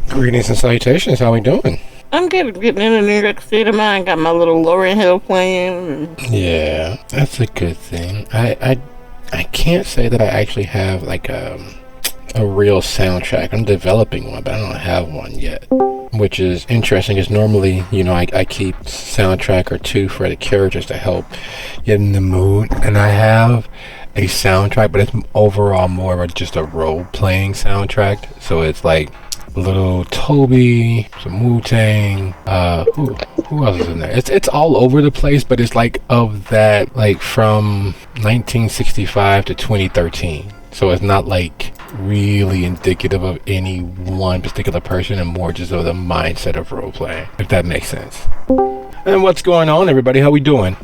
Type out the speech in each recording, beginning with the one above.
Greetings and salutations. How we doing? I'm good. Getting in a New York state of mind. Got my little Lauryn Hill playing. Yeah, that's a good thing. I can't say that I actually have like a real soundtrack. I'm developing one, but I don't have one yet. Which is interesting, because normally, I keep soundtrack or two for the characters to help get in the mood. And I have a soundtrack, but it's overall more of just a role-playing soundtrack. So it's like Little Toby, some Wu-Tang, who else is in there? It's all over the place, but it's like of that, like from 1965 to 2013. So it's not like really indicative of any one particular person, and more just of the mindset of role playing, if that makes sense. And what's going on, everybody? How we doing?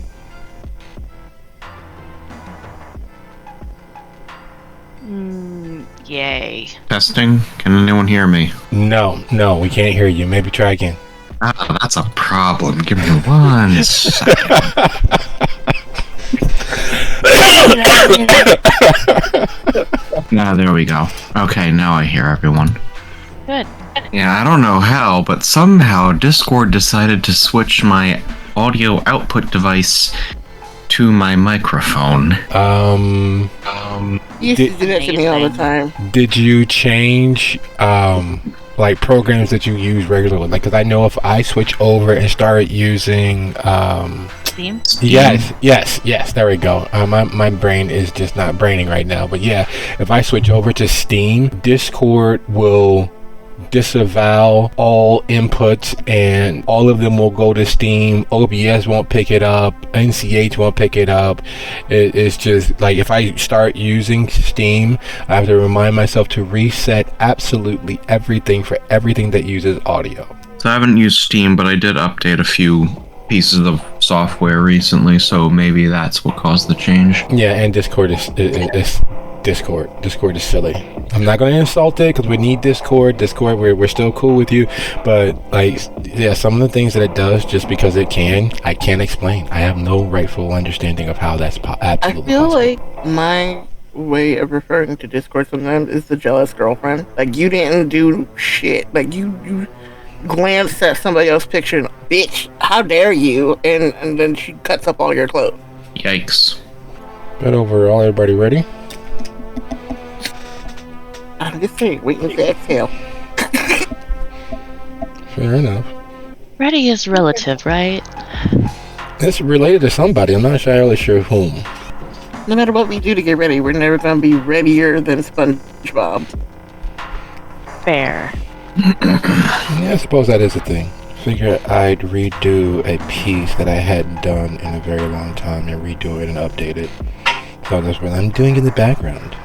Yay. Testing. Can anyone hear me? No, we can't hear you. Maybe try again. That's a problem. Give me 1 second. There we go. Okay, now I hear everyone. Good. Yeah, I don't know how, but somehow Discord decided to switch my audio output device to my microphone. You used to do that to me all the time. Did you change like programs that you use regularly? Like, because I know if I switch over and start using Steam? Yes, there we go. My brain is just not braining right now, but yeah, if I switch over to Steam, Discord will disavow all inputs and all of them will go to Steam. OBS won't pick it up, NCH won't pick it up. It's just like, if I start using Steam, I have to remind myself to reset absolutely everything for everything that uses audio. So I haven't used Steam, but I did update a few pieces of software recently, so maybe that's what caused the change. Yeah, and Discord is silly. I'm not going to insult it, because we need Discord, we're still cool with you, but like, yeah, some of the things that it does just because it can, I can't explain. I have no rightful understanding of how that's absolutely I feel possible. like my way of referring to Discord sometimes is the jealous girlfriend. Like, you didn't do shit. Like, you glanced at somebody else's picture and, bitch, how dare you, and then she cuts up all your clothes. Yikes. But overall, everybody ready? I'm just saying, waiting to exhale. Fair enough. Ready is relative, right? It's related to somebody. I'm not entirely sure whom. No matter what we do to get ready, we're never going to be readier than SpongeBob. Fair. Yeah, I suppose that is a thing. Figure I'd redo a piece that I hadn't done in a very long time, and redo it and update it. So that's what I'm doing in the background.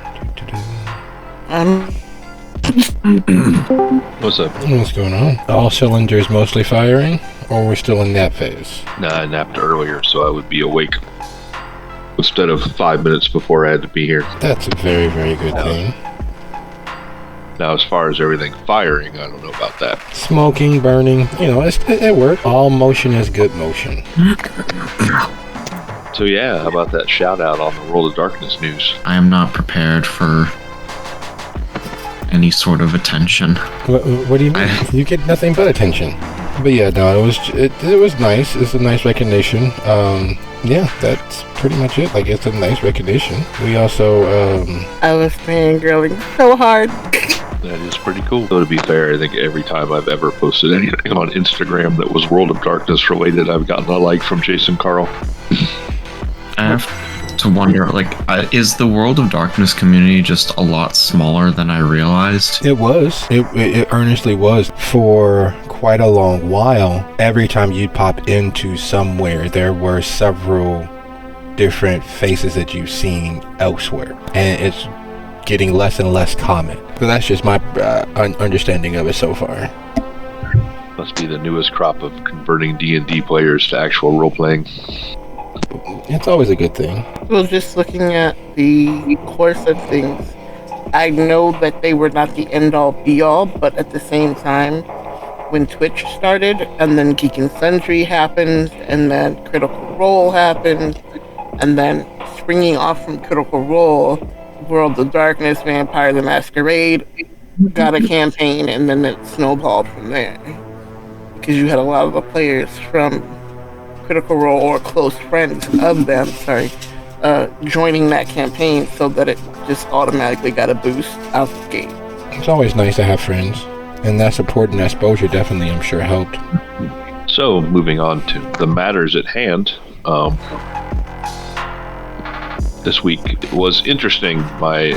What's up? What's going on? All cylinders mostly firing, or we're still in nap phase? Nah, I napped earlier, so I would be awake instead of 5 minutes before I had to be here. That's a very, very good thing. Now, as far as everything firing, I don't know about that. Smoking, burning, it works. All motion is good motion. So yeah, how about that shout out on the World of Darkness news? I am not prepared for any sort of attention. What do you mean? You get nothing but attention. But yeah, no, it was nice. It's a nice recognition. Yeah, that's pretty much it. Like, it's a nice recognition. We also I was fangirling so hard. That is pretty cool. So to be fair, I think every time I've ever posted anything on Instagram that was World of Darkness related, I've gotten a like from Jason Carl. I have to wonder, like, is the World of Darkness community just a lot smaller than I realized? It was. It earnestly was for quite a long while. Every time you'd pop into somewhere, there were several different faces that you've seen elsewhere, and it's getting less and less common. So that's just my understanding of it so far. Must be the newest crop of converting D&D players to actual role-playing. It's always a good thing. Well, just looking at the course of things, I know that they were not the end-all be-all, but at the same time, when Twitch started, and then Geek and Sundry happened, and then Critical Role happened, and then springing off from Critical Role, World of Darkness, Vampire the Masquerade got a campaign, and then it snowballed from there. Because you had a lot of the players from Critical Role or close friends of them, joining that campaign, so that it just automatically got a boost out the gate. It's always nice to have friends, and that support and exposure definitely, I'm sure, helped. So, moving on to the matters at hand. This week was interesting. My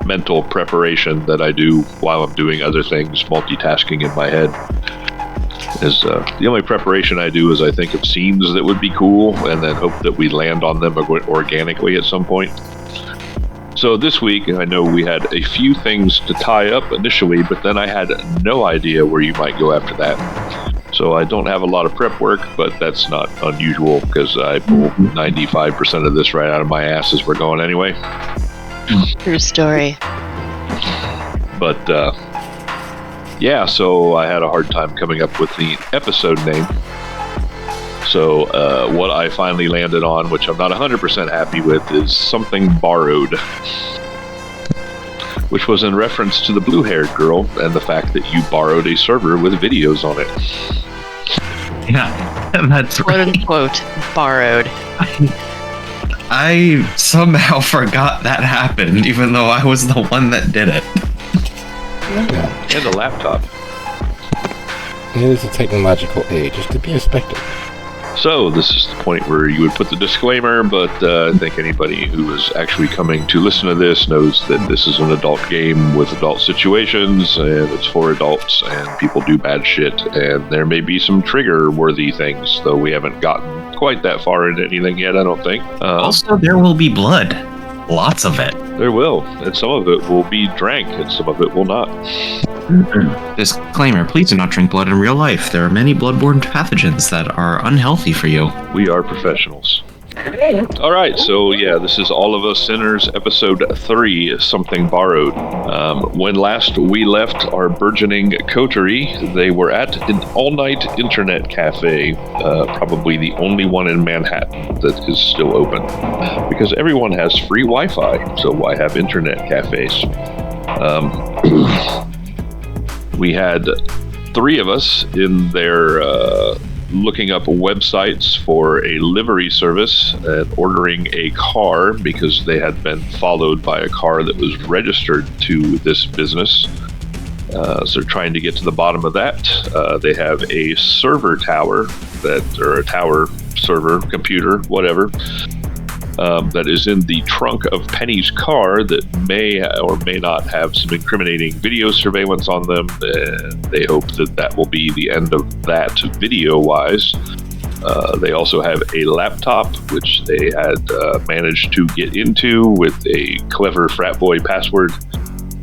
mental preparation that I do while I'm doing other things, multitasking in my head, is the only preparation I do is I think of scenes that would be cool and then hope that we land on them organically at some point. So this week, I know we had a few things to tie up initially, but then I had no idea where you might go after that. So I don't have a lot of prep work, but that's not unusual because I pull 95% of this right out of my ass as we're going anyway. True story. But yeah, so I had a hard time coming up with the episode name. So what I finally landed on, which I'm not 100% happy with, is Something Borrowed, which was in reference to the blue-haired girl and the fact that you borrowed a server with videos on it. Yeah, that's Quote right. unquote, borrowed. I somehow forgot that happened, even though I was the one that did it. Yeah. And a laptop. It is a technological age, just to be expected. So this is the point where you would put the disclaimer, but I think anybody who is actually coming to listen to this knows that this is an adult game with adult situations, and it's for adults, and people do bad shit, and there may be some trigger-worthy things, though we haven't gotten quite that far into anything yet, I don't think. Also, there will be blood. Lots of it. There will, and some of it will be drank, and some of it will not. Disclaimer, please do not drink blood in real life. There are many bloodborne pathogens that are unhealthy for you. We are professionals. Alright, so yeah, this is All of Us Sinners, Episode 3, Something Borrowed. When last we left our burgeoning coterie, they were at an all-night internet cafe, probably the only one in Manhattan that is still open. Because everyone has free Wi-Fi, so why have internet cafes? We had 3 of us in there looking up websites for a livery service and ordering a car because they had been followed by a car that was registered to this business. So they're trying to get to the bottom of that. They have a server tower or a tower server, computer, whatever, that is in the trunk of Penny's car that may or may not have some incriminating video surveillance on them. They hope that that will be the end of that video-wise. They also have a laptop, which they had managed to get into with a clever frat boy password,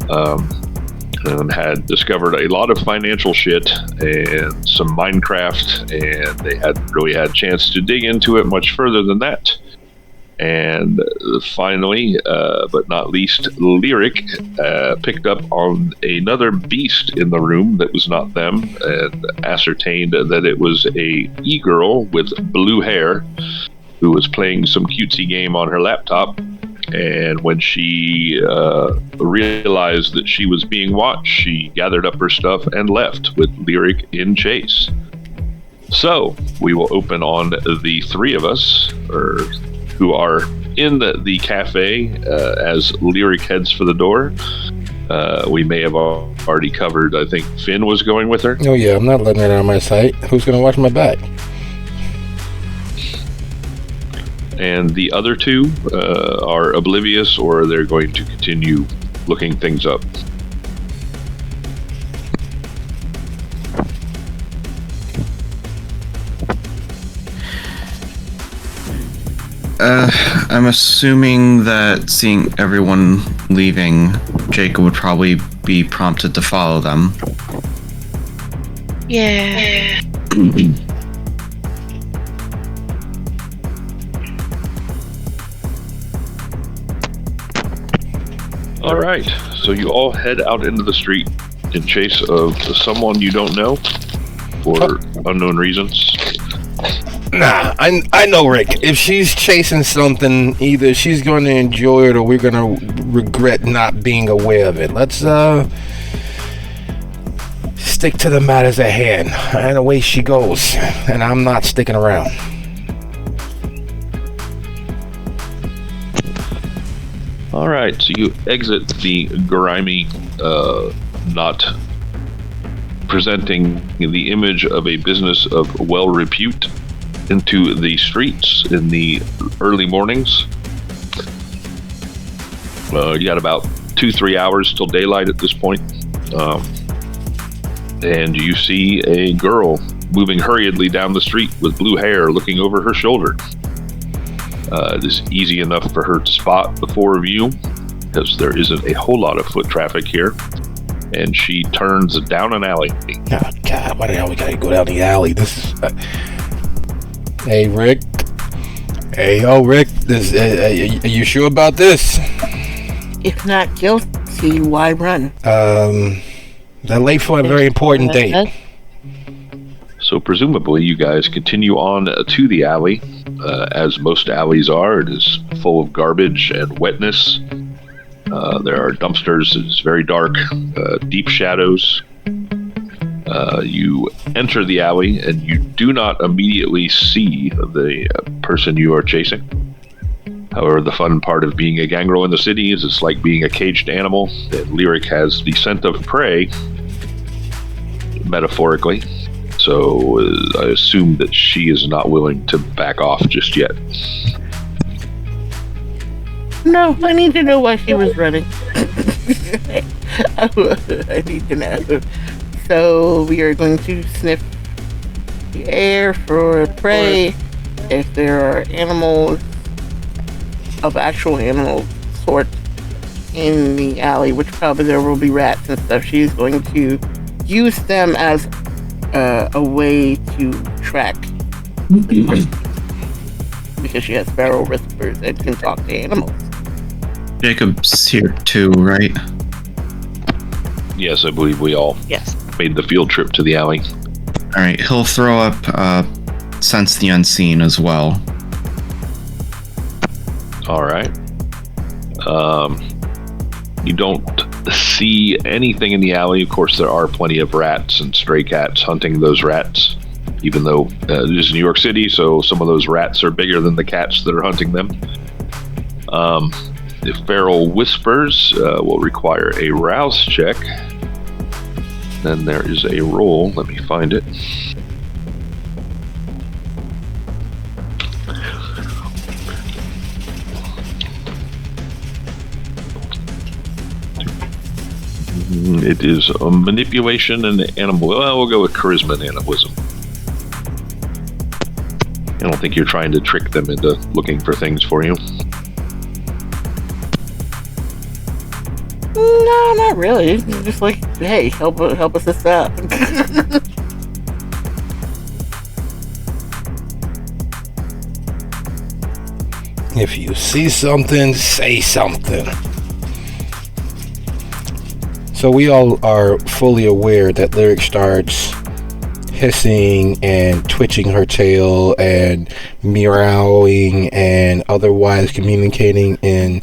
and had discovered a lot of financial shit and some Minecraft, and they hadn't really had a chance to dig into it much further than that. And finally, but not least, Lyric picked up on another beast in the room that was not them and ascertained that it was a e-girl with blue hair who was playing some cutesy game on her laptop. And when she realized that she was being watched, she gathered up her stuff and left with Lyric in chase. So we will open on the three of us, who are in the cafe as Lyric heads for the door. We may have already covered, I think Finn was going with her. Oh yeah, I'm not letting her out of my sight. Who's gonna watch my back? And the other two are oblivious, or they're going to continue looking things up. I'm assuming that seeing everyone leaving, Jacob would probably be prompted to follow them. Yeah. All right, so you all head out into the street in chase of someone you don't know for unknown reasons. Nah, I know, Rick. If she's chasing something, either she's going to enjoy it or we're going to regret not being aware of it. Let's stick to the matters at hand. And away she goes. And I'm not sticking around. All right, so you exit the grimy, not presenting the image of a business of well repute, into the streets in the early mornings. You got about 2-3 hours till daylight at this point. And you see a girl moving hurriedly down the street with blue hair looking over her shoulder. It is easy enough for her to spot the four of you because there isn't a whole lot of foot traffic here. And she turns down an alley. Oh, God, why the hell we gotta go down the alley? This is... Hey, Rick. Hey, Rick. Are you sure about this? If not guilty, why run? They're late for a very important date. So presumably you guys continue on to the alley. As most alleys are, it is full of garbage and wetness. There are dumpsters. It's very dark, deep shadows. You enter the alley and you do not immediately see the person you are chasing. However, the fun part of being a gangrel in the city is it's like being a caged animal. And Lyric has the scent of prey, metaphorically. So I assume that she is not willing to back off just yet. No, I need to know why she was running. I need to know. So we are going to sniff the air for prey. If there are animals of actual animal sort in the alley, which probably there will be rats and stuff, she's going to use them as a way to track. Because she has feral whispers and can talk to animals. Jacob's here too, right? Yes, I believe we all made the field trip to the alley. Alright, he'll throw up Sense the Unseen as well. Alright. You don't see anything in the alley. Of course, there are plenty of rats and stray cats hunting those rats, even though it is New York City, so some of those rats are bigger than the cats that are hunting them. The feral whispers will require a rouse check. Then there is a roll. Let me find it. It is a manipulation and animal. Well, we'll go with charisma and animalism. I don't think you're trying to trick them into looking for things for you. No, not really. It's just like, hey, help us this out. If you see something, say something. So we all are fully aware that Lyric starts hissing and twitching her tail and meowing and otherwise communicating in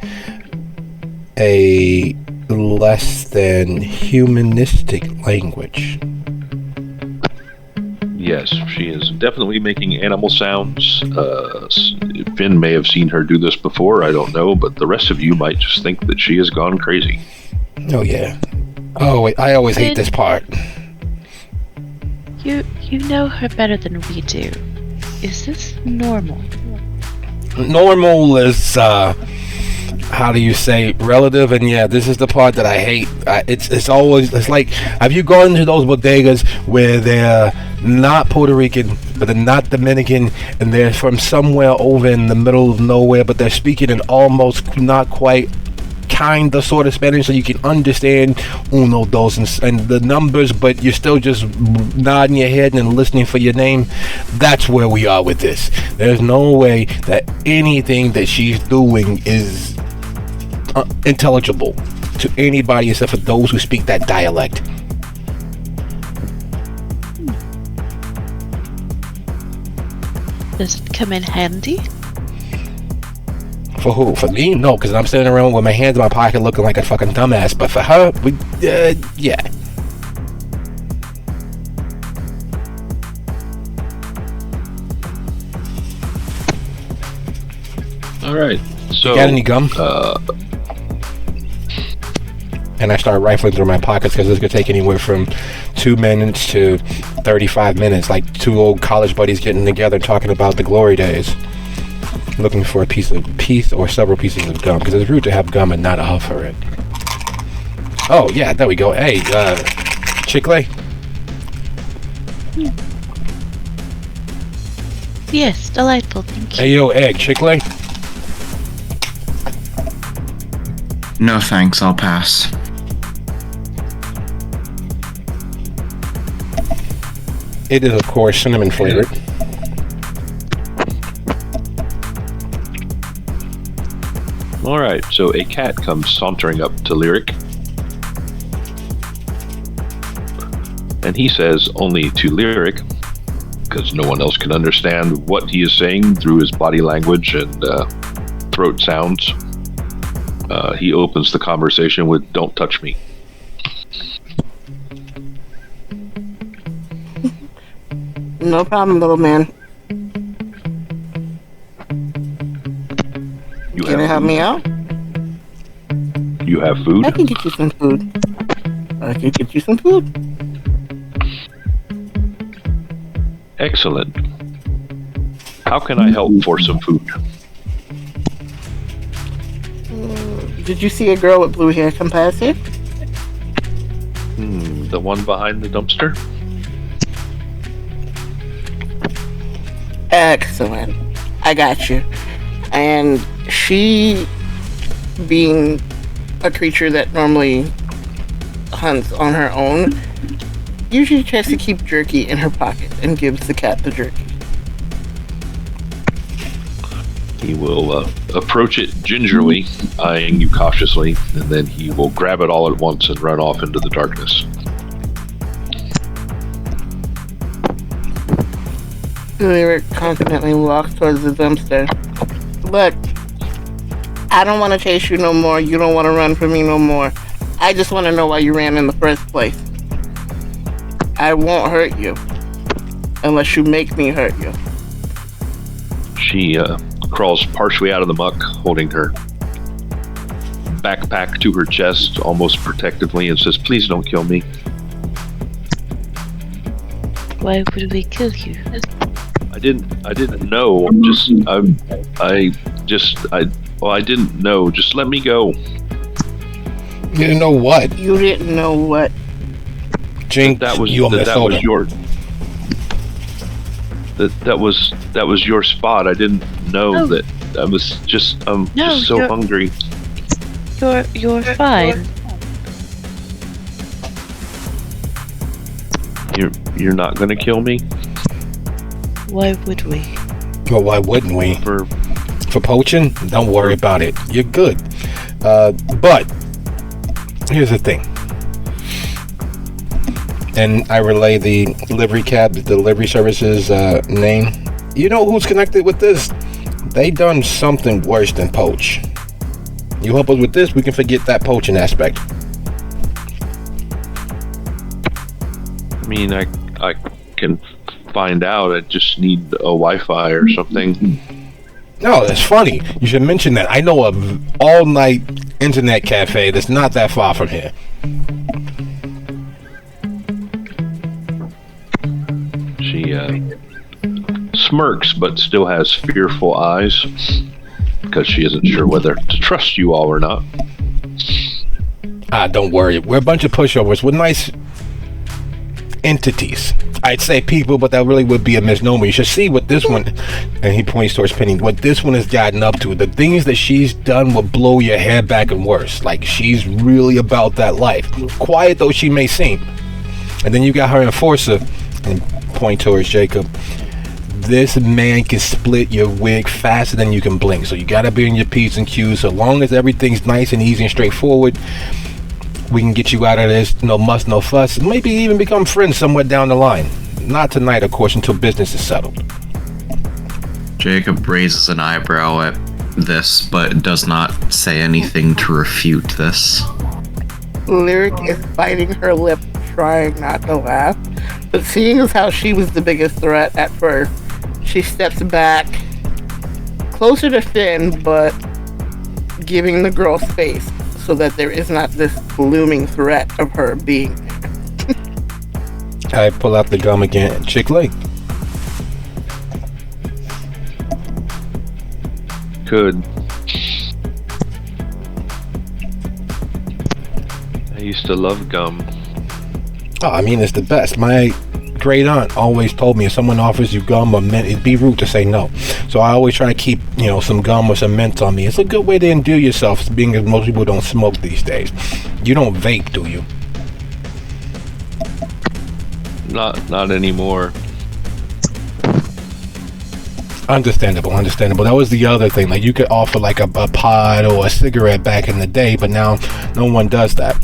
a less than humanistic language. Yes, she is definitely making animal sounds. Finn may have seen her do this before, I don't know, but the rest of you might just think that she has gone crazy. Oh yeah. Oh wait, I always hate this part. You know her better than we do. Is this normal? Normal is how do you say, relative, and yeah, this is the part that I hate. It's like, have you gone to those bodegas where they're not Puerto Rican, but they're not Dominican, and they're from somewhere over in the middle of nowhere, but they're speaking in almost not quite kind of sort of Spanish, so you can understand uno, dos, and the numbers, but you're still just nodding your head and listening for your name. That's where we are with this. There's no way that anything that she's doing is intelligible to anybody except for those who speak that dialect. Does it come in handy? For who? For me? No, because I'm sitting around with my hands in my pocket looking like a fucking dumbass. But for her, yeah. All right. So, you got any gum? And I start rifling through my pockets because this could take anywhere from 2 minutes to 35 minutes, like two old college buddies getting together talking about the glory days, looking for a piece or several pieces of gum, because it's rude to have gum and not a huff for it. Oh yeah, there we go. Hey, chicle. Yes, delightful, thank you. Hey yo, egg, chicle. No thanks, I'll pass. It is, of course, cinnamon flavored. all right. So a cat comes sauntering up to Lyric, and he says only to Lyric, because no one else can understand what he is saying through his body language and throat sounds. He opens the conversation with, "Don't touch me." No problem, little man. You Gonna help me out? You have food? I can get you some food. Excellent. How can I help for some food? Did you see a girl with blue hair come past here? The one behind the dumpster? Excellent. I got you. And she, being a creature that normally hunts on her own, usually tries to keep jerky in her pocket and gives the cat the jerky. He will approach it gingerly, eyeing you cautiously, and then he will grab it all at once and run off into the darkness. Lyric confidently walks towards the dumpster. Look, I don't want to chase you no more. You don't want to run from me no more. I just want to know why you ran in the first place. I won't hurt you unless you make me hurt you. She crawls partially out of the muck, holding her backpack to her chest almost protectively, and says, "Please don't kill me." Why would we kill you? I didn't know. I didn't know. Just let me go. You didn't know what? You didn't know what? Drink That was you that was your that was your spot. I didn't know that. I was just just so hungry. You're fine. You're not gonna kill me? Why would we? Well, why wouldn't we? For poaching? Don't worry about it. You're good. But here's the thing. and I relay the delivery service's name. You know who's connected with this? They done something worse than poach. You help us with this, we can forget that poaching aspect. I mean, I can find out. I just need a Wi-Fi or something. No, it's funny. You should mention that. I know a all-night internet cafe that's not that far from here. She smirks, but still has fearful eyes because she isn't sure whether to trust you all or not. Don't worry. We're a bunch of pushovers. We're nice entities. I'd say people, but that really would be a misnomer. You should see what this one, and he points towards Penny, what this one has gotten up to. The things that she's done will blow your hair back and worse. Like, she's really about that life. Quiet though she may seem. And then you got her enforcer, and point towards Jacob. This man can split your wig faster than you can blink. So you gotta be in your P's and Q's. So long as everything's nice and easy and straightforward, we can get you out of this. No muss, no fuss. Maybe even become friends somewhere down the line. Not tonight, of course, until business is settled. Jacob raises an eyebrow at this, but does not say anything to refute this. Lyric is biting her lip, trying not to laugh. But seeing as how she was the biggest threat at first, she steps back, closer to Finn, but giving the girl space so that there is not this looming threat of her being there. I pull out the gum again. Chick-fil-A. Could. I used to love gum. Oh, I mean, it's the best. My great aunt always told me if someone offers you gum or mint, it'd be rude to say no. So I always try to keep, some gum or some mint on me. It's a good way to endure yourself, being as most people don't smoke these days. You don't vape, do you? Not anymore. Understandable. That was the other thing. Like, you could offer like a pod or a cigarette back in the day, but now no one does that.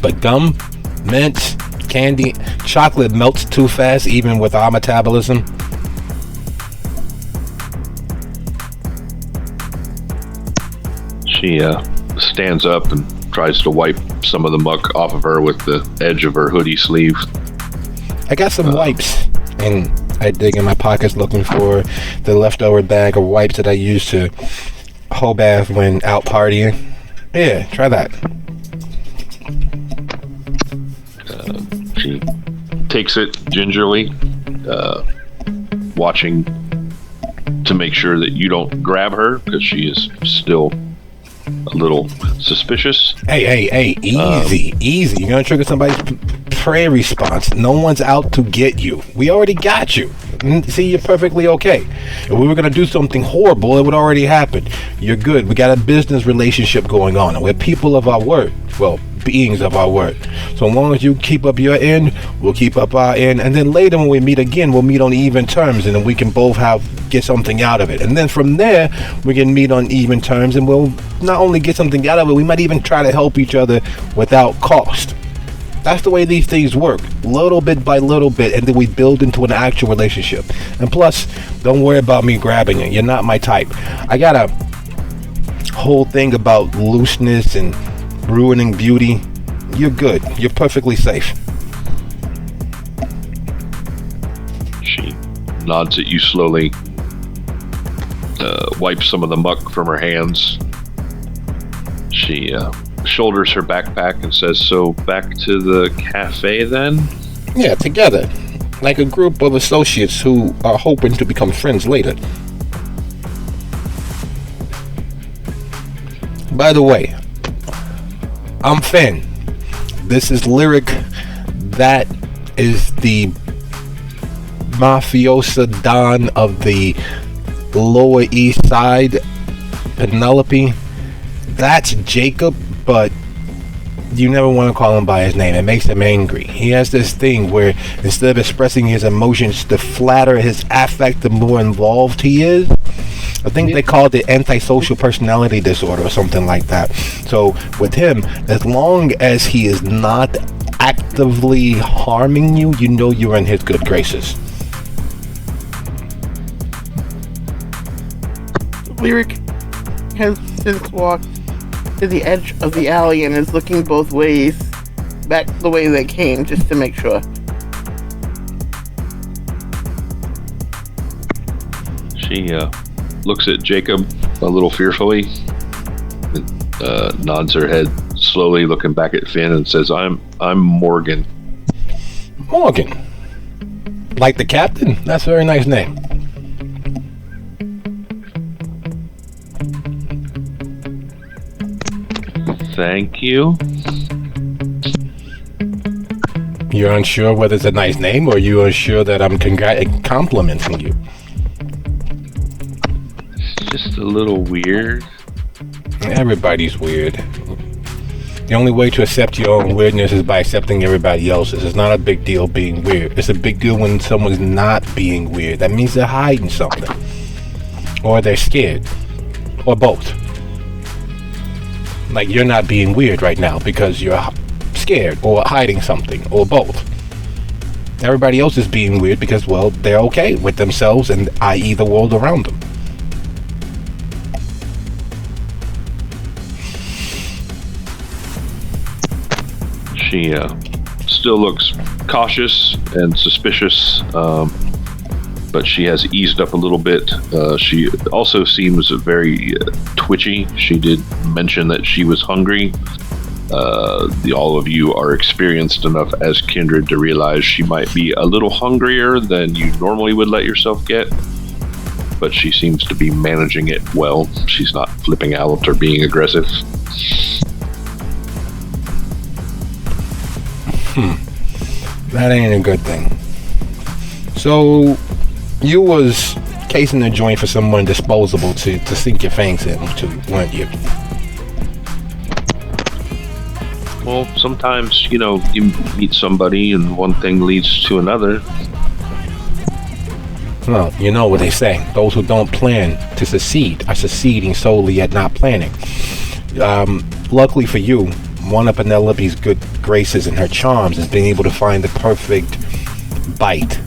But gum, mint, candy, chocolate melts too fast, even with our metabolism. She stands up and tries to wipe some of the muck off of her with the edge of her hoodie sleeve. I got some wipes, and I dig in my pockets looking for the leftover bag of wipes that I used to whole bath when out partying. Yeah, try that. She takes it gingerly, watching to make sure that you don't grab her because she is still a little suspicious. Hey, easy. You're gonna trigger somebody's prayer response. No one's out to get you. We already got you. See, you're perfectly okay. If we were gonna do something horrible, it would already happen. You're good. We got a business relationship going on, and we're people of our word. Well, beings of our word. So long as you keep up your end, we'll keep up our end, and then later when we meet again, we'll meet on even terms, and then we can both get something out of it. And then from there, we can meet on even terms, and we'll not only get something out of it, we might even try to help each other without cost. That's the way these things work, little bit by little bit, and then we build into an actual relationship. And plus, don't worry about me grabbing you. You're not my type. I got a whole thing about looseness and ruining beauty. You're good. You're perfectly safe. She nods at you slowly, wipes some of the muck from her hands. She shoulders her backpack and says, "So back to the cafe then?" Yeah, together. Like a group of associates who are hoping to become friends later. By the way, I'm Finn. This is Lyric. That is the mafiosa Don of the Lower East Side, Penelope. That's Jacob, but you never want to call him by his name. It makes him angry. He has this thing where instead of expressing his emotions, the flatter his affect, the more involved he is. I think they called it antisocial personality disorder or something like that. So with him, as long as he is not actively harming you, you know you're in his good graces. Lyric has since walked to the edge of the alley and is looking both ways, back the way they came, just to make sure. She looks at Jacob a little fearfully, and nods her head slowly, looking back at Finn, and says, "I'm Morgan." Morgan, like the captain? That's a very nice name. Thank you. You're unsure whether it's a nice name, or you're unsure that I'm complimenting you? Just a little weird. Everybody's weird. The only way to accept your own weirdness is by accepting everybody else's. It's not a big deal being weird. It's a big deal when someone's not being weird. That means they're hiding something. Or they're scared. Or both. Like you're not being weird right now because you're scared or hiding something, or both. Everybody else is being weird because, well, they're okay with themselves and i.e. the world around them. She still looks cautious and suspicious, but she has eased up a little bit. She also seems very twitchy. She did mention that she was hungry. All of you are experienced enough as kindred to realize she might be a little hungrier than you normally would let yourself get, but she seems to be managing it well. She's not flipping out or being aggressive. That ain't a good thing. So, you was casing the joint for someone disposable to sink your fangs into, weren't you? Well, sometimes, you meet somebody and one thing leads to another. Well, you know what they say. Those who don't plan to succeed are succeeding solely at not planning. Luckily for you, one of Penelope's good graces and her charms is being able to find the perfect bite.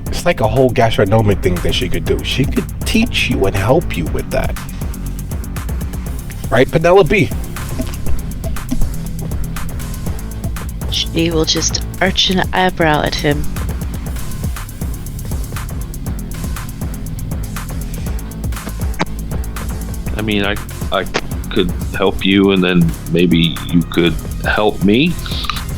It's like a whole gastronomic thing that she could do. She could teach you and help you with that. Right, Penelope? She will just arch an eyebrow at him. I mean, I could help you, and then maybe you could help me.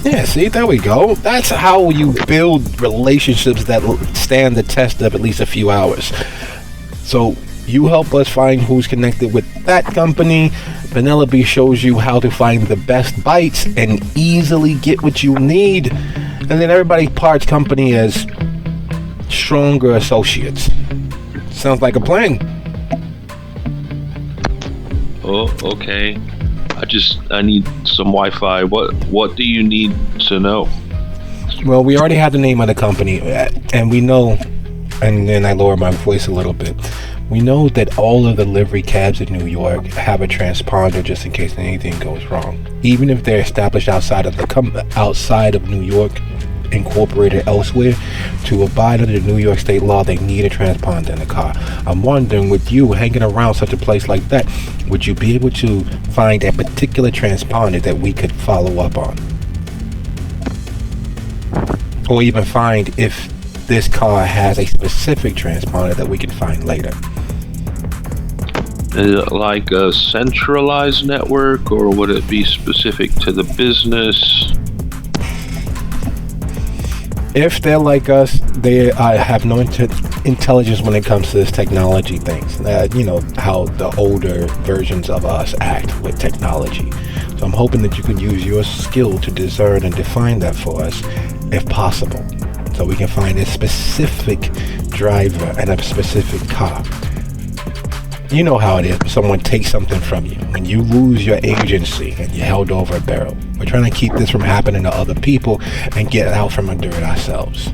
Yeah, see, there we go. That's how you build relationships that stand the test of at least a few hours. So you help us find who's connected with that company. Penelope shows you how to find the best bites and easily get what you need. And then everybody parts company as stronger associates. Sounds like a plan. Oh, okay. I need some Wi-Fi. What do you need to know? Well, we already have the name of the company, and we know, and then I lower my voice a little bit. We know that all of the livery cabs in New York have a transponder just in case anything goes wrong. Even if they're established outside of New York, incorporated elsewhere, to abide under the New York state law, they need a transponder in the car. I'm wondering, with you hanging around such a place like that, would you be able to find a particular transponder that we could follow up on? Or even find if this car has a specific transponder that we can find later. Is it like a centralized network, or would it be specific to the business? If they're like us, they have no intelligence when it comes to this technology things. You know how the older versions of us act with technology. So I'm hoping that you can use your skill to discern and define that for us, if possible, so we can find a specific driver and a specific car. You know how it is when someone takes something from you. When you lose your agency and you're held over a barrel. We're trying to keep this from happening to other people and get out from under it ourselves.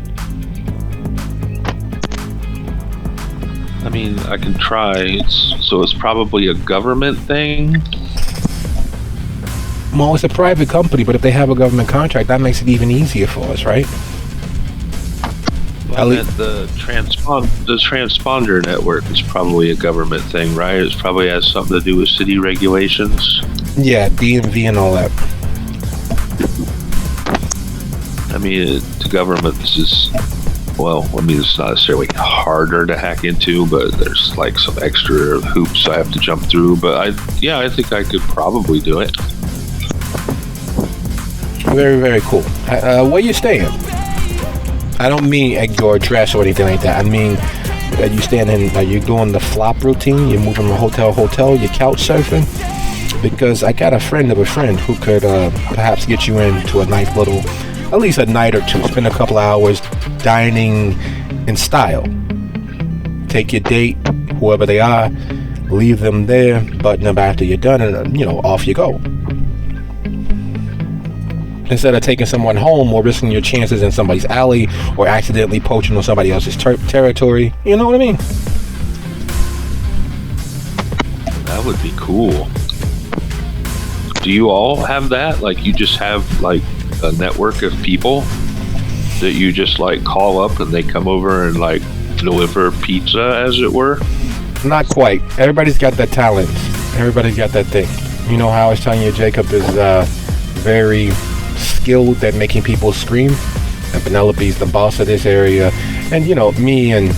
I mean, I can try. So it's probably a government thing. Well, it's a private company, but if they have a government contract, that makes it even easier for us, right? Well, the transponder network is probably a government thing, right? It probably has something to do with city regulations. Yeah, DMV and all that. I mean, the government is, well, I mean, it's not necessarily harder to hack into, but there's like some extra hoops I have to jump through. But I think I could probably do it. Very, very cool. Where you staying? I don't mean at your address or anything like that. I mean, are you staying in? Are you doing the flop routine? You're moving from hotel, you couch surfing? Because I got a friend of a friend who could perhaps get you into a nice little, at least a night or two. Spend a couple hours dining in style. Take your date, whoever they are, leave them there, button up after you're done, and off you go. Instead of taking someone home or risking your chances in somebody's alley or accidentally poaching on somebody else's territory. You know what I mean? That would be cool. Do you all have that? Like, you just have like a network of people that you just like call up and they come over and like deliver pizza, as it were? Not quite. Everybody's got that talent. Everybody's got that thing. You know how I was telling you, Jacob is very skilled at making people scream, and Penelope's the boss of this area, and me and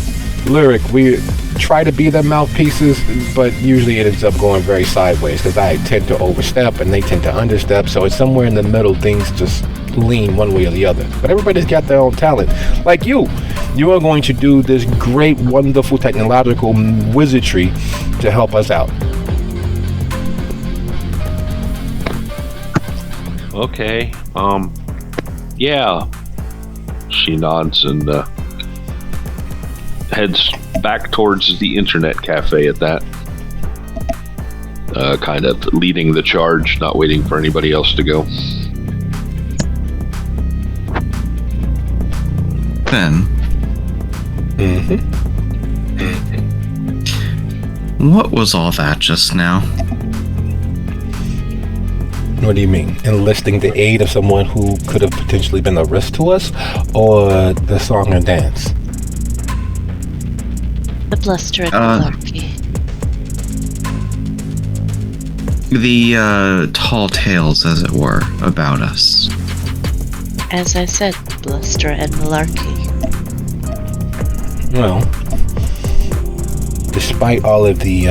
Lyric, we try to be their mouthpieces, but usually it ends up going very sideways because I tend to overstep and they tend to understep, so it's somewhere in the middle. Things just lean one way or the other, but everybody's got their own talent. Like you are going to do this great, wonderful technological wizardry to help us out. Okay. Yeah. She nods and heads back towards the internet cafe at that. Kind of leading the charge, not waiting for anybody else to go. Ben. What was all that just now? What do you mean? Enlisting the aid of someone who could have potentially been a risk to us, or the song and dance? The bluster and malarkey. The tall tales, as it were, about us. As I said, bluster and malarkey. Well, despite all of the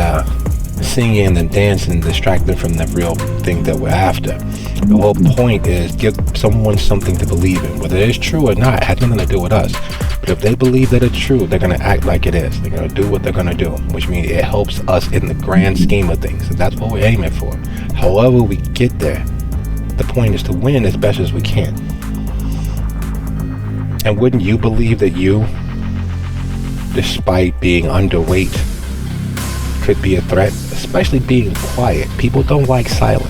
singing and dancing distract them from the real thing that we're after. The whole point is give someone something to believe in. Whether it's true or not, it has nothing to do with us. But if they believe that it's true, they're going to act like it is. They're going to do what they're going to do, which means it helps us in the grand scheme of things. And that's what we're aiming for. However we get there, the point is to win as best as we can. And wouldn't you believe that you, despite being underweight, could be a threat, especially being quiet? People don't like silence.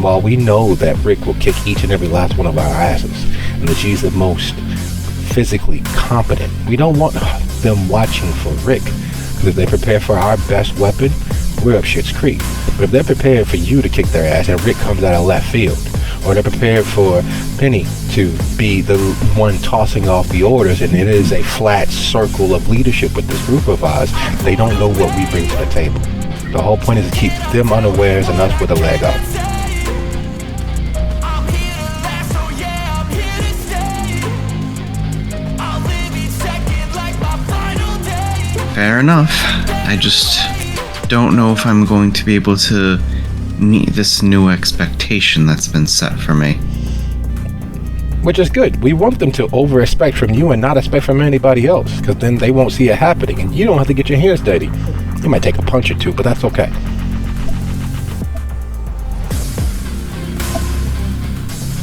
While we know that Rick will kick each and every last one of our asses, and that she's the most physically competent, we don't want them watching for Rick, because if they prepare for our best weapon, we're up shit's creek. But if they're prepared for you to kick their ass and Rick comes out of left field, or they're prepared for Penny to be the one tossing off the orders, and it is a flat circle of leadership with this group of ours, they don't know what we bring to the table. The whole point is to keep them unawares and us with a leg up. Fair enough. I just don't know if I'm going to be able to meet this new expectation that's been set for me. Which is good. We want them to over-expect from you and not expect from anybody else, because then they won't see it happening, and you don't have to get your hands dirty. You might take a punch or two, but that's okay.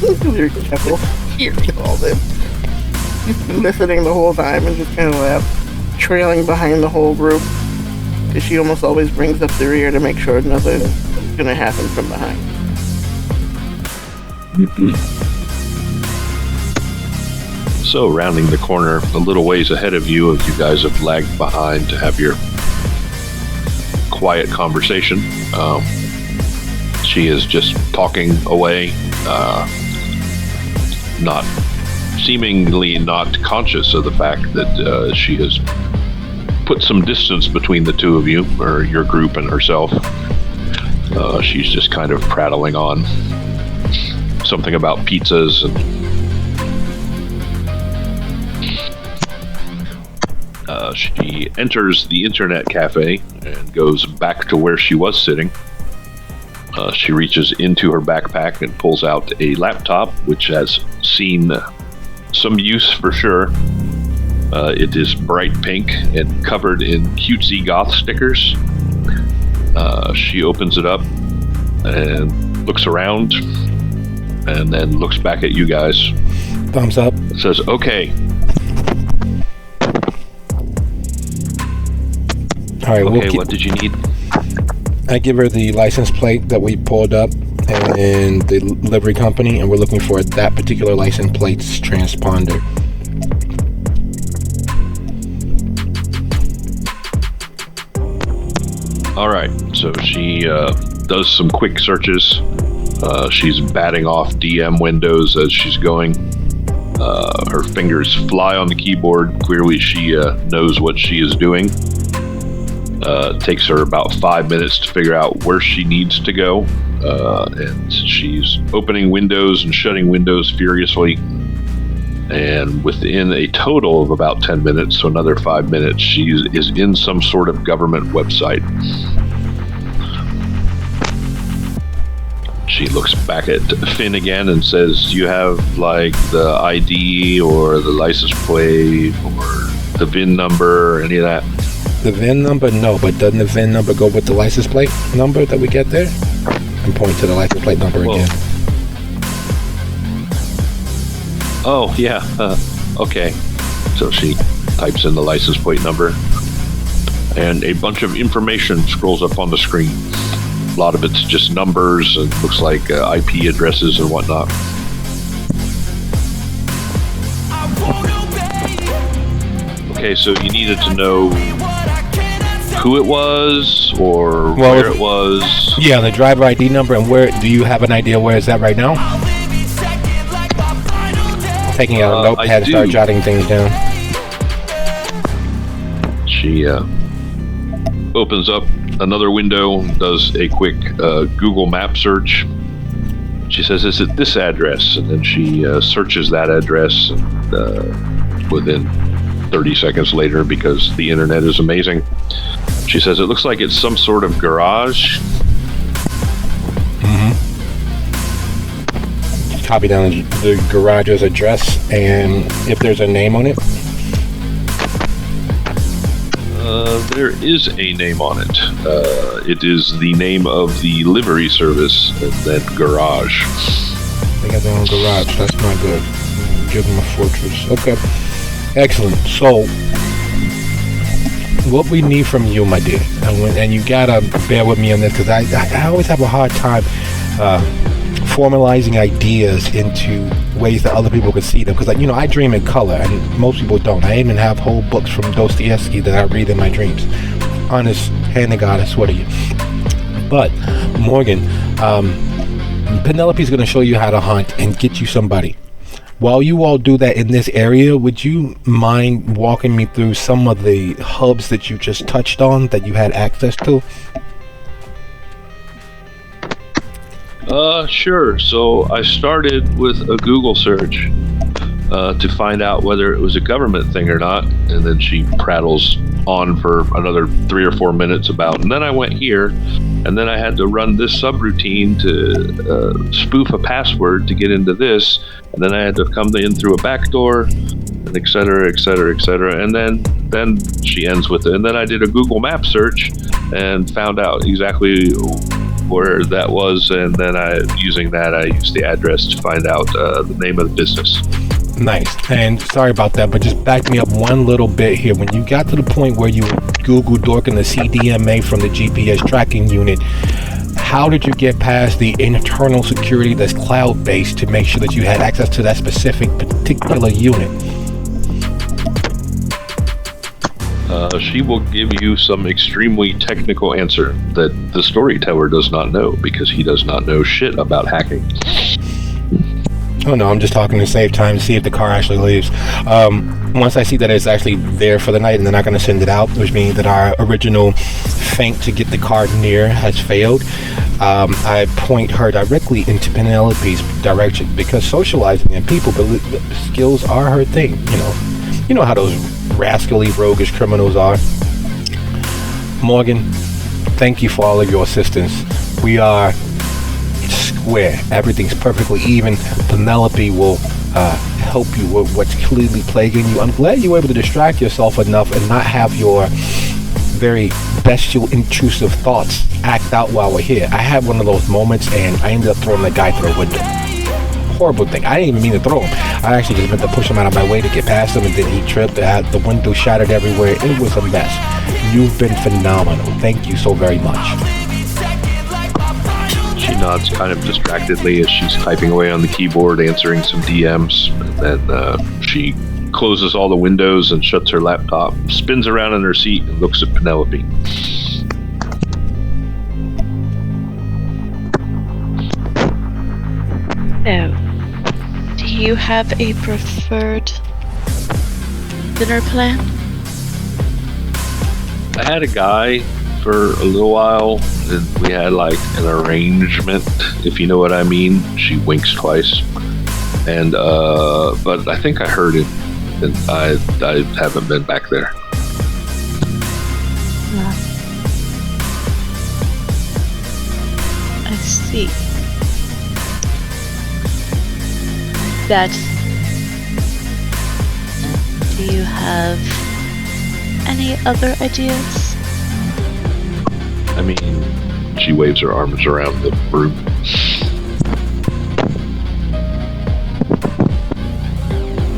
Very careful. Hearing all this. He's been listening the whole time and just kind of trailing behind the whole group. Because she almost always brings up the rear to make sure nothing's gonna happen from behind. So, rounding the corner a little ways ahead of you, as you guys have lagged behind to have your quiet conversation, she is just talking away, seemingly not conscious of the fact that she has put some distance between the two of you, or your group and herself. She's just kind of prattling on something about pizzas and she enters the internet cafe and goes back to where she was sitting. She reaches into her backpack and pulls out a laptop, which has seen some use for sure. It is bright pink and covered in cutesy goth stickers. She opens it up and looks around and then looks back at you guys. Thumbs up. Says, okay. All right. Okay, what did you need? I give her the license plate that we pulled up and the livery company, and we're looking for that particular license plate's transponder. All right, so she does some quick searches. She's batting off DM windows as she's going. Her fingers fly on the keyboard. Clearly, she knows what she is doing. It takes her about 5 minutes to figure out where she needs to go. And she's opening windows and shutting windows furiously. And within a total of about 10 minutes, so another 5 minutes, she is in some sort of government website. She looks back at Finn again and says, do you have like the ID or the license plate or the VIN number or any of that? The VIN number, no, but doesn't the VIN number go with the license plate number that we get there? And point to the license plate number again. Oh, yeah. Okay. So she types in the license plate number, and a bunch of information scrolls up on the screen. A lot of it's just numbers and looks like IP addresses and whatnot. Okay, so you needed to know who it was or where it was. Yeah, the driver ID number, and where. Do you have an idea where it's at right now? Taking out a notepad and start jotting things down. She opens up another window, does a quick Google map search. She says, is it this address? And then she searches that address within 30 seconds later, because the internet is amazing. She says, it looks like it's some sort of garage. Copy down the garage's address, and if there's a name on it. There is a name on it. It is the name of the livery service, and then garage. They got their own garage. That's not good. Give them a fortress. Okay. Excellent. So, what we need from you, my dear, and you gotta bear with me on this, because I always have a hard time formalizing ideas into ways that other people can see them, because I dream in color and most people don't. I even have whole books from Dostoevsky that I read in my dreams. Honest, hand to God, I swear to you. But Morgan, Penelope's going to show you how to hunt and get you somebody. While you all do that in this area, would you mind walking me through some of the hubs that you just touched on that you had access to? Sure. So I started with a Google search to find out whether it was a government thing or not, and then she prattles on for another 3 or 4 minutes about, and then I went here, and then I had to run this subroutine to spoof a password to get into this, and then I had to come in through a back door, and et cetera, et cetera, et cetera, and then she ends with it, and then I did a Google Map search and found out exactly where that was, and then using that I used the address to find out the name of the business. Nice. And sorry about that, but just back me up one little bit here. When you got to the point where you Google dorking the CDMA from the GPS tracking unit, how did you get past the internal security that's cloud-based to make sure that you had access to that specific particular unit? She will give you some extremely technical answer that the storyteller does not know because he does not know shit about hacking. Oh no, I'm just talking to save time to see if the car actually leaves. Once I see that it's actually there for the night and they're not going to send it out, which means that our original feint to get the car near has failed, I point her directly into Penelope's direction because socializing and people skills are her thing. You know how those rascally, roguish criminals are. Morgan, thank you for all of your assistance. We are square. Everything's perfectly even. Penelope will help you with what's clearly plaguing you. I'm glad you were able to distract yourself enough and not have your very bestial, intrusive thoughts act out while we're here. I had one of those moments and I ended up throwing the guy through a window. Horrible thing. I didn't even mean to throw him. I actually just meant to push him out of my way to get past him, and then he tripped. The window shattered everywhere. It was a mess. You've been phenomenal. Thank you so very much. She nods kind of distractedly as she's typing away on the keyboard, answering some DMs, and then she closes all the windows and shuts her laptop, spins around in her seat, and looks at Penelope. So, do you have a preferred dinner plan? I had a guy for a little while, and we had like an arrangement, if you know what I mean. She winks twice. And, but I think I heard it, and I haven't been back there. I see. That. Do you have any other ideas? I mean, she waves her arms around the room.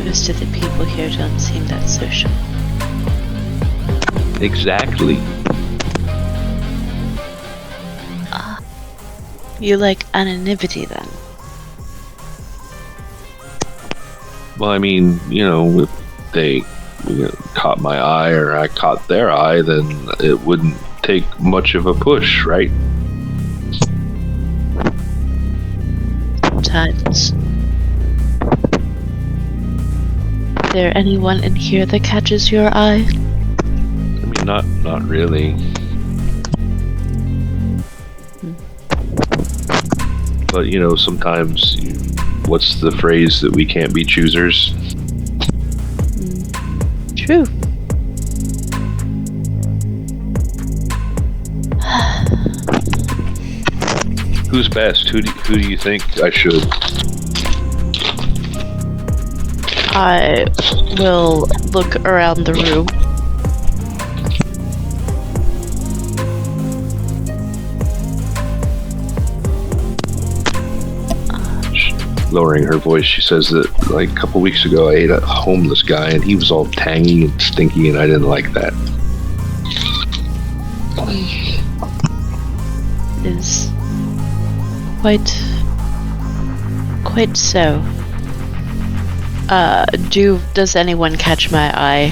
Most of the people here don't seem that social. Exactly. You like anonymity then? Well, I mean, if they caught my eye or I caught their eye, then it wouldn't take much of a push, right? Sometimes. Is there anyone in here that catches your eye? I mean, not really. But, sometimes, what's the phrase that we can't be choosers? True. Who's best? Who do you think I should? I will look around the room. Lowering her voice, she says that like a couple weeks ago I ate a homeless guy and he was all tangy and stinky and I didn't like that. It is quite so. Does anyone catch my eye?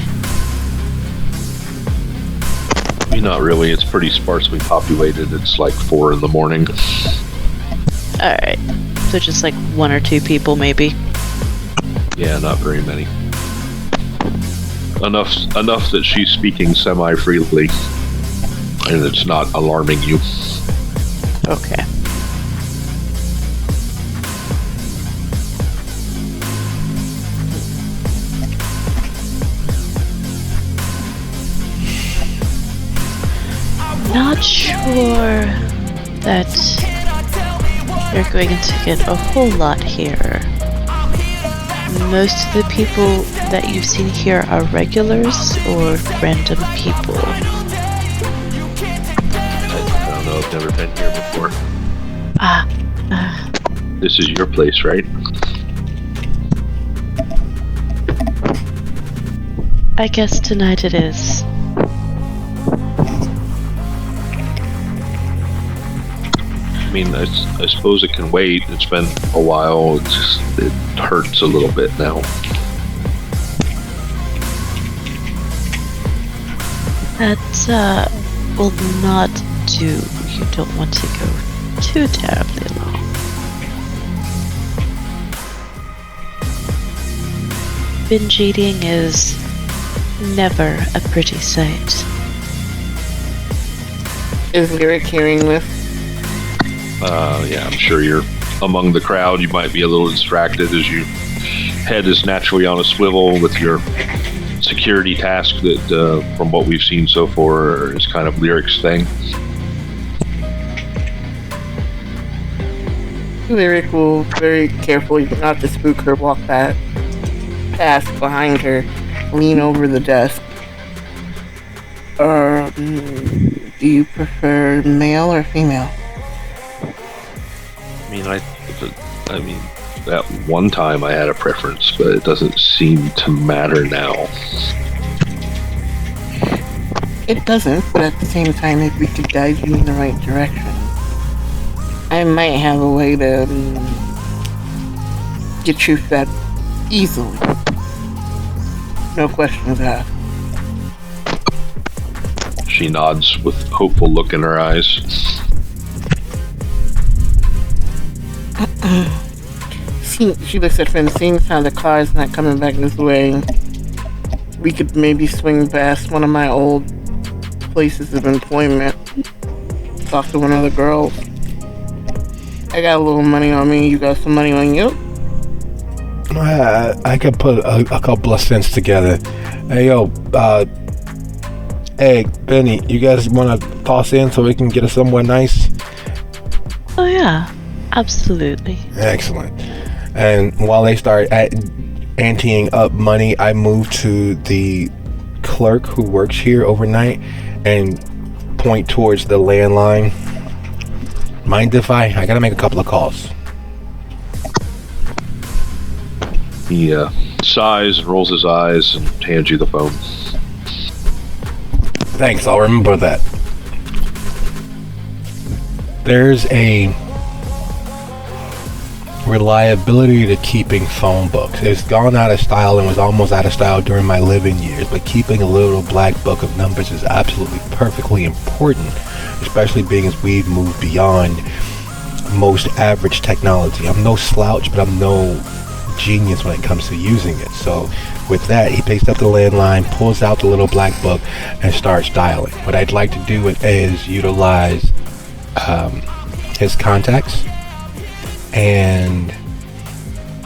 I mean, not really. It's pretty sparsely populated. It's like 4 a.m. Alright. So just like 1 or 2 people maybe. Yeah, not very many. Enough that she's speaking semi-freely. And it's not alarming you. Okay. Not sure that you're going to get a whole lot here. Most of the people that you've seen here are regulars or random people. I don't know, I've never been here before. This is your place, right? I guess tonight it is. I mean, I suppose it can wait. It's been a while. It hurts a little bit now. That will not do. You don't want to go too terribly long. Binge eating is never a pretty sight. Is Lyric hearing this? Yeah, I'm sure you're among the crowd. You might be a little distracted as your head is naturally on a swivel with your security task that, from what we've seen so far, is kind of Lyric's thing. Lyric will very carefully, not to spook her, walk past behind her, lean over the desk. Do you prefer male or female? I mean, at one time I had a preference, but it doesn't seem to matter now. It doesn't, but at the same time, if we could guide you in the right direction, I might have a way to get you fed easily. No questions asked. She nods with a hopeful look in her eyes. She looks at Finn, seeing how the car's not coming back this way. We could maybe swing past one of my old places of employment. Talk to one of the girls. I got a little money on me. You got some money on you? I could put a couple of cents together. Hey, yo, hey, Benny, you guys want to toss in so we can get us somewhere nice? Oh yeah, absolutely. Excellent. And while they start anteing up money, I move to the clerk who works here overnight and point towards the landline. Mind if I gotta make a couple of calls. He sighs and rolls his eyes and hands you the phone. Thanks, I'll remember that. There's a reliability to keeping phone books. It's gone out of style and was almost out of style during my living years, but keeping a little black book of numbers is absolutely perfectly important, especially being as we've moved beyond most average technology. I'm no slouch, but I'm no genius when it comes to using it. So with that, he picks up the landline, pulls out the little black book, and starts dialing. What I'd like to do is utilize his contacts and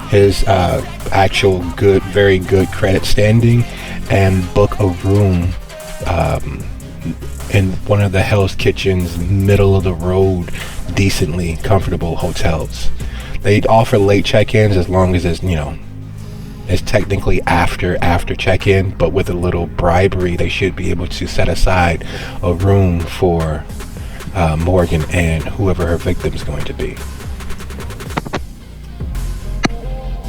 his actual very good credit standing, and book a room in one of the Hell's Kitchen's middle of the road, decently comfortable hotels. They offer late check-ins as long as it's technically after check-in, but with a little bribery, they should be able to set aside a room for Morgan and whoever her victim is going to be.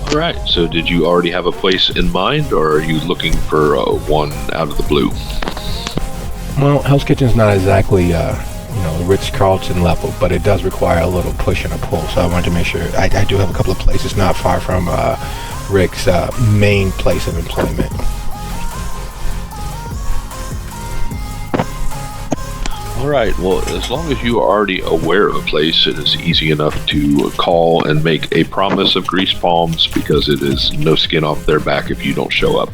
All right. So, did you already have a place in mind, or are you looking for one out of the blue? Well, Hell's Kitchen's not exactly Ritz-Carlton level, but it does require a little push and a pull. So I wanted to make sure I do have a couple of places not far from Rick's main place of employment. All right. Well, as long as you are already aware of a place, it is easy enough to call and make a promise of grease palms, because it is no skin off their back if you don't show up.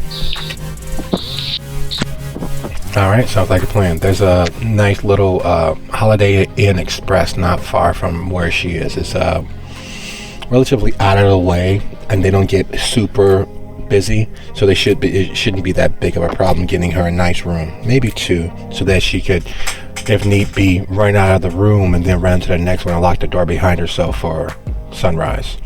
All right, sounds like a plan. There's a nice little Holiday Inn Express not far from where she is. It's relatively out of the way, and they don't get super busy, so it shouldn't be that big of a problem getting her a nice room, maybe two, so that she could, if need be, run out of the room and then run to the next one and lock the door behind herself for sunrise.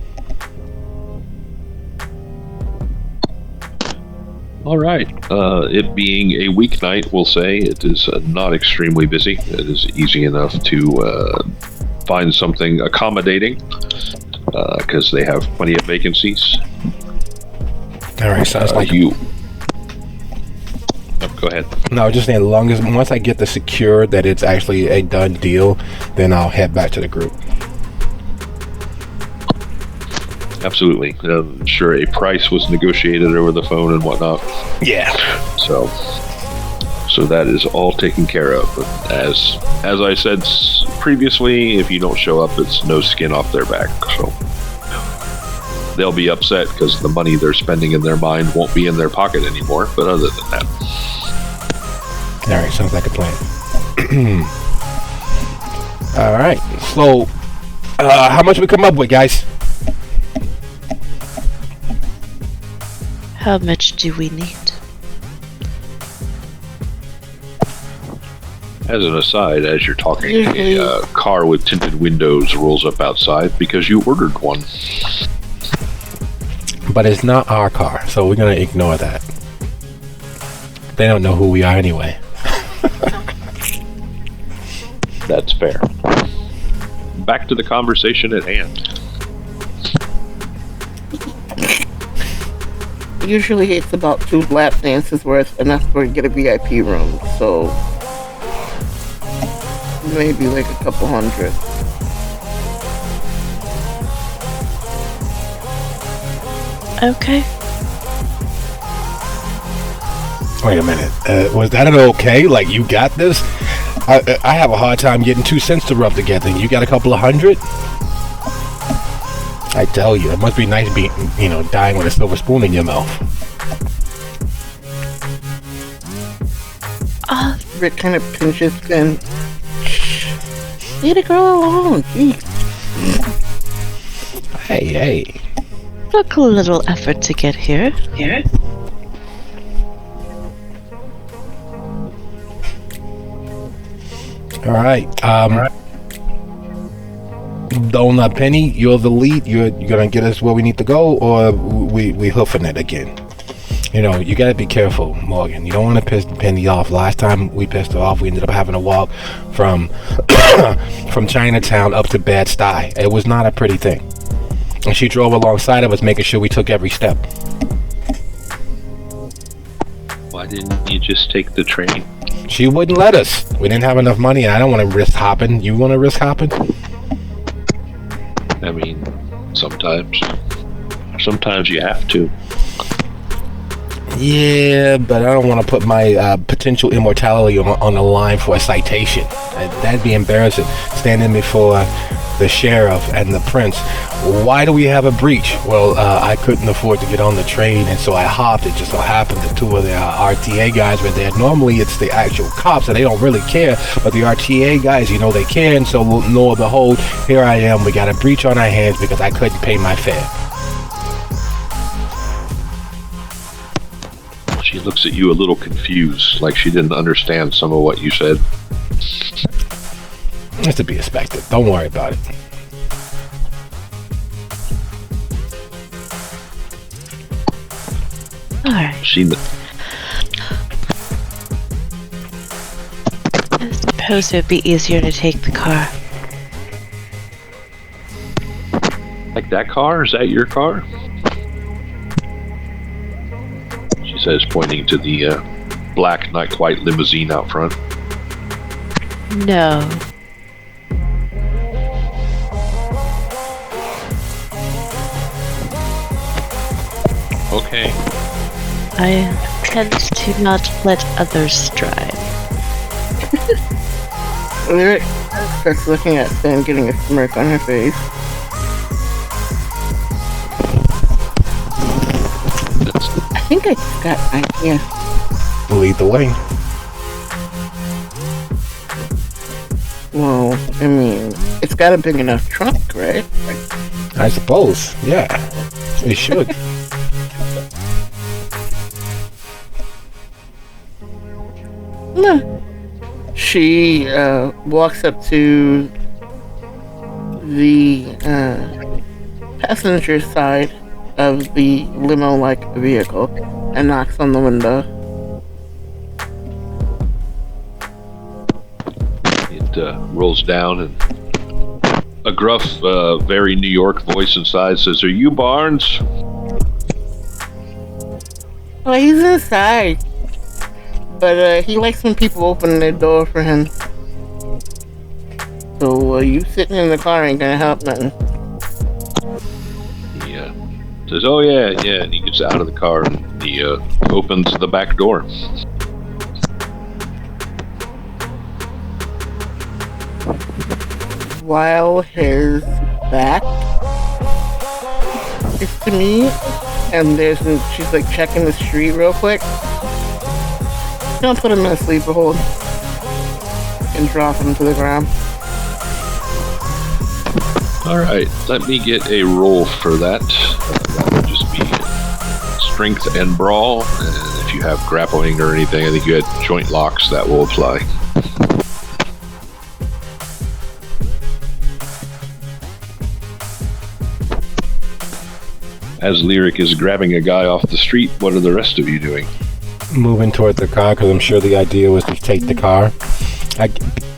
All right. It being a weeknight, we'll say it is not extremely busy. It is easy enough to find something accommodating, because they have plenty of vacancies. All right, sounds like you. Oh, go ahead. No, just saying, once I get the secure that it's actually a done deal, then I'll head back to the group. Absolutely. I'm sure a price was negotiated over the phone and whatnot. Yeah. So that is all taken care of. But as I said previously, if you don't show up, it's no skin off their back. So they'll be upset because the money they're spending in their mind won't be in their pocket anymore. But other than that, all right, sounds like a plan. All right, so how much we come up with, guys? How much do we need? as an aside, as you're talking, a car with tinted windows rolls up outside because you ordered one. But it's not our car, so we're gonna ignore that. They don't know who we are anyway. That's fair. Back to the conversation at hand. Usually it's about 2 lap dances worth enough for to get a VIP room, so maybe like a couple hundred. Okay. Wait a minute. Was that an okay? Like, you got this? I have a hard time getting 2 cents to rub together. You got a couple of hundred? I tell you, it must be nice being, dying with a silver spoon in your mouth. Rick kind of pinches Finn. Leave the girl alone, jeez. Hey. Took a little effort to get here. All right. Donut Penny, you're the lead. You're gonna get us where we need to go, or we hoofing it again. You gotta be careful, Morgan. You don't want to piss Penny off. Last time we pissed her off, we ended up having to walk from from Chinatown up to Bed-Stuy. It was not a pretty thing. And she drove alongside of us, making sure we took every step. Why didn't you just take the train? She wouldn't let us. We didn't have enough money, and I don't want to risk hopping. You want to risk hopping? I mean, sometimes you have to. Yeah, but I don't want to put my potential immortality on the line for a citation. That'd be embarrassing, standing before the sheriff and the prince. Why do we have a breach? Well, I couldn't afford to get on the train, and so I hopped. It just so happened that 2 of the RTA guys were there. Normally, it's the actual cops, and they don't really care, but the RTA guys, they care, and so lo and behold, here I am. We got a breach on our hands because I couldn't pay my fare. She looks at you a little confused, like she didn't understand some of what you said. It's to be expected. Don't worry about it. Alright. I suppose it would be easier to take the car. Like that car? Is that your car? She says, pointing to the black, not white limousine out front. No. Okay. I tend to not let others drive. Lyric starts looking at Finn, getting a smirk on her face. I think I just got an idea. Lead the way. Well, I mean, it's got a big enough trunk, right? I suppose. Yeah. It should. She walks up to the passenger side of the limo-like vehicle and knocks on the window. It rolls down, and a gruff, very New York voice inside says, "Are you Barnes?" Oh, he's inside. But he likes when people open their door for him. So you sitting in the car ain't gonna help nothing. He Says, "Oh yeah, yeah," and he gets out of the car and he opens the back door. While his back is to me, and she's like checking the street real quick. Don't put him in a sleeper hold and drop him to the ground. All right, let me get a roll for that. That would just be strength and brawl, and if you have grappling or anything, I think you had joint locks, that will apply. As Lyric is grabbing a guy off the street, what are the rest of you doing? Moving toward the car, because I'm sure the idea was to take the car.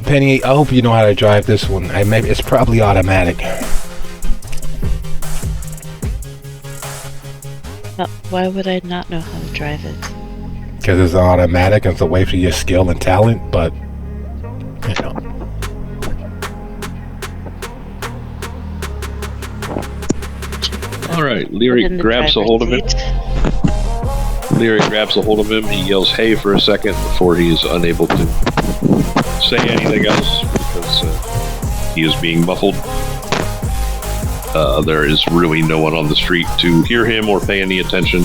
Penny, I hope you know how to drive this one. Maybe it's probably automatic. Why would I not know how to drive it? Because it's automatic and it's a way for your skill and talent, but, you know. All right, Lyric grabs a hold of him. Lyric grabs a hold of him. He yells, "Hey," for a second before he is unable to say anything else because he is being muffled. There is really no one on the street to hear him or pay any attention.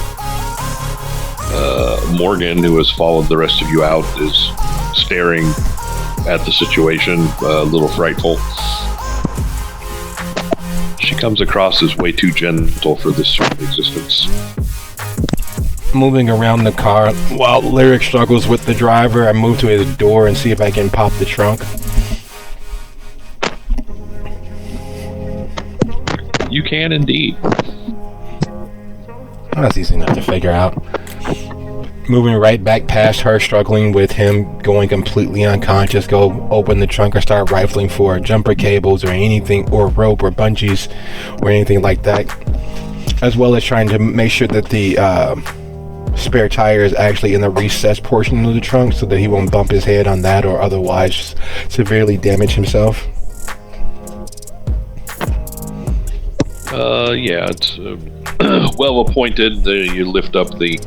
Morgan, who has followed the rest of you out, is staring at the situation, a little frightful. She comes across as way too gentle for this sort of existence. Moving around the car while Lyric struggles with the driver, I move to his door and see if I can pop the trunk. You can indeed. That's easy enough to figure out. Moving right back past her, struggling with him, going completely unconscious, go open the trunk or start rifling for jumper cables or anything, or rope or bungees or anything like that, as well as trying to make sure that the spare tire is actually in the recessed portion of the trunk so that he won't bump his head on that or otherwise severely damage himself. Yeah, it's well appointed. You lift up the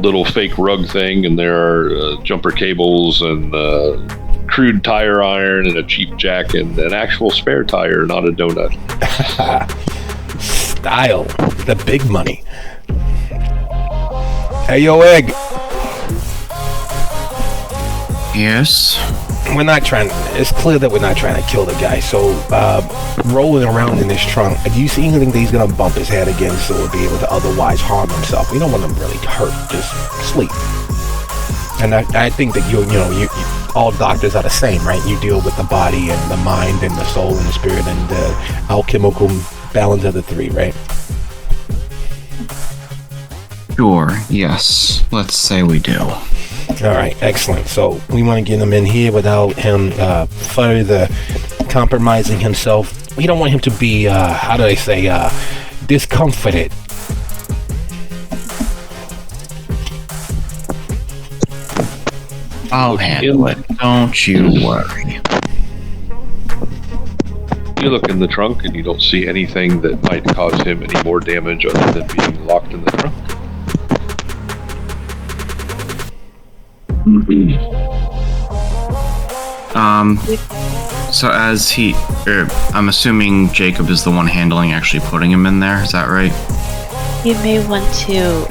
little fake rug thing, and there are jumper cables and crude tire iron and a cheap jack and an actual spare tire, not a donut. Style, the big money. Hey, yo, Egg. Yes? We're not trying. It's clear that we're not trying to kill the guy. So, rolling around in this trunk, do you see anything that he's gonna bump his head against or be able to otherwise harm himself? We don't want him really hurt. Just sleep. And I think that you all doctors are the same, right? You deal with the body and the mind and the soul and the spirit and the alchemical balance of the three, right? Sure, yes. Let's say we do. Alright, excellent. So we want to get him in here without him further compromising himself. We don't want him to be, how do I say, discomforted. I'll handle it. Don't you worry. You look in the trunk and you don't see anything that might cause him any more damage other than being locked in the trunk. So as I'm assuming Jacob is the one handling actually putting him in there, is that right? You may want to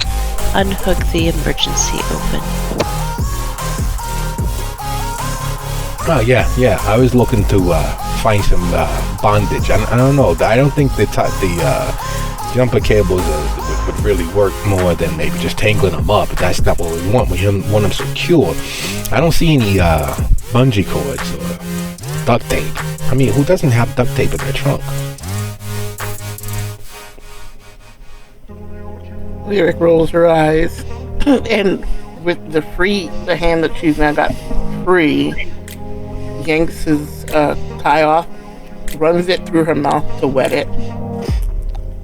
unhook the emergency open. Oh, yeah. I was looking to find some bondage. I don't know. I don't think the jumper cables would really work more than maybe just tangling them up. That's not what we want. We want them secure. I don't see any bungee cords or duct tape. I mean, who doesn't have duct tape in their trunk? Lyric rolls her eyes, and with the hand that she's now got free, yanks his tie off, runs it through her mouth to wet it,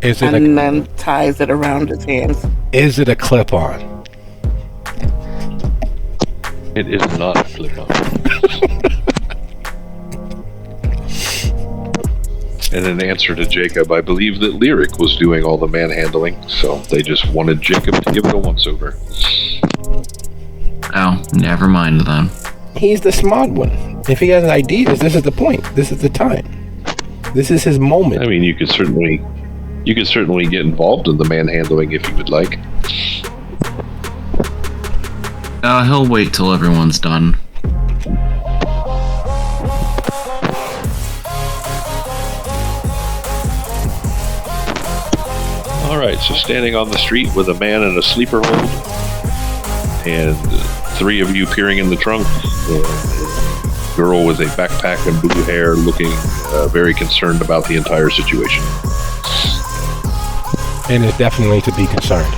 and then ties it around his hands. Is it a clip-on? It is not a clip-on. And in answer to Jacob, I believe that Lyric was doing all the manhandling, so they just wanted Jacob to give it a once-over. Oh, never mind then. He's the smart one. If he has ideas, this is the point. This is the time. This is his moment. I mean, you could certainly get involved in the manhandling if you would like. He'll wait till everyone's done. Alright, so standing on the street with a man in a sleeper hold, and 3 of you peering in the trunk, a girl with a backpack and blue hair looking very concerned about the entire situation. And is definitely to be concerned.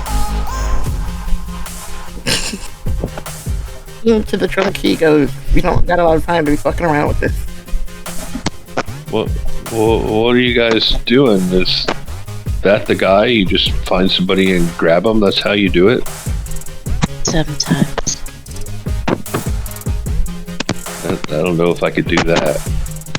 Into the trunk he goes, we don't got a lot of time to be fucking around with this. What are you guys doing? Is that the guy? You just find somebody and grab them? That's how you do it? Sometimes. I don't know if I could do that.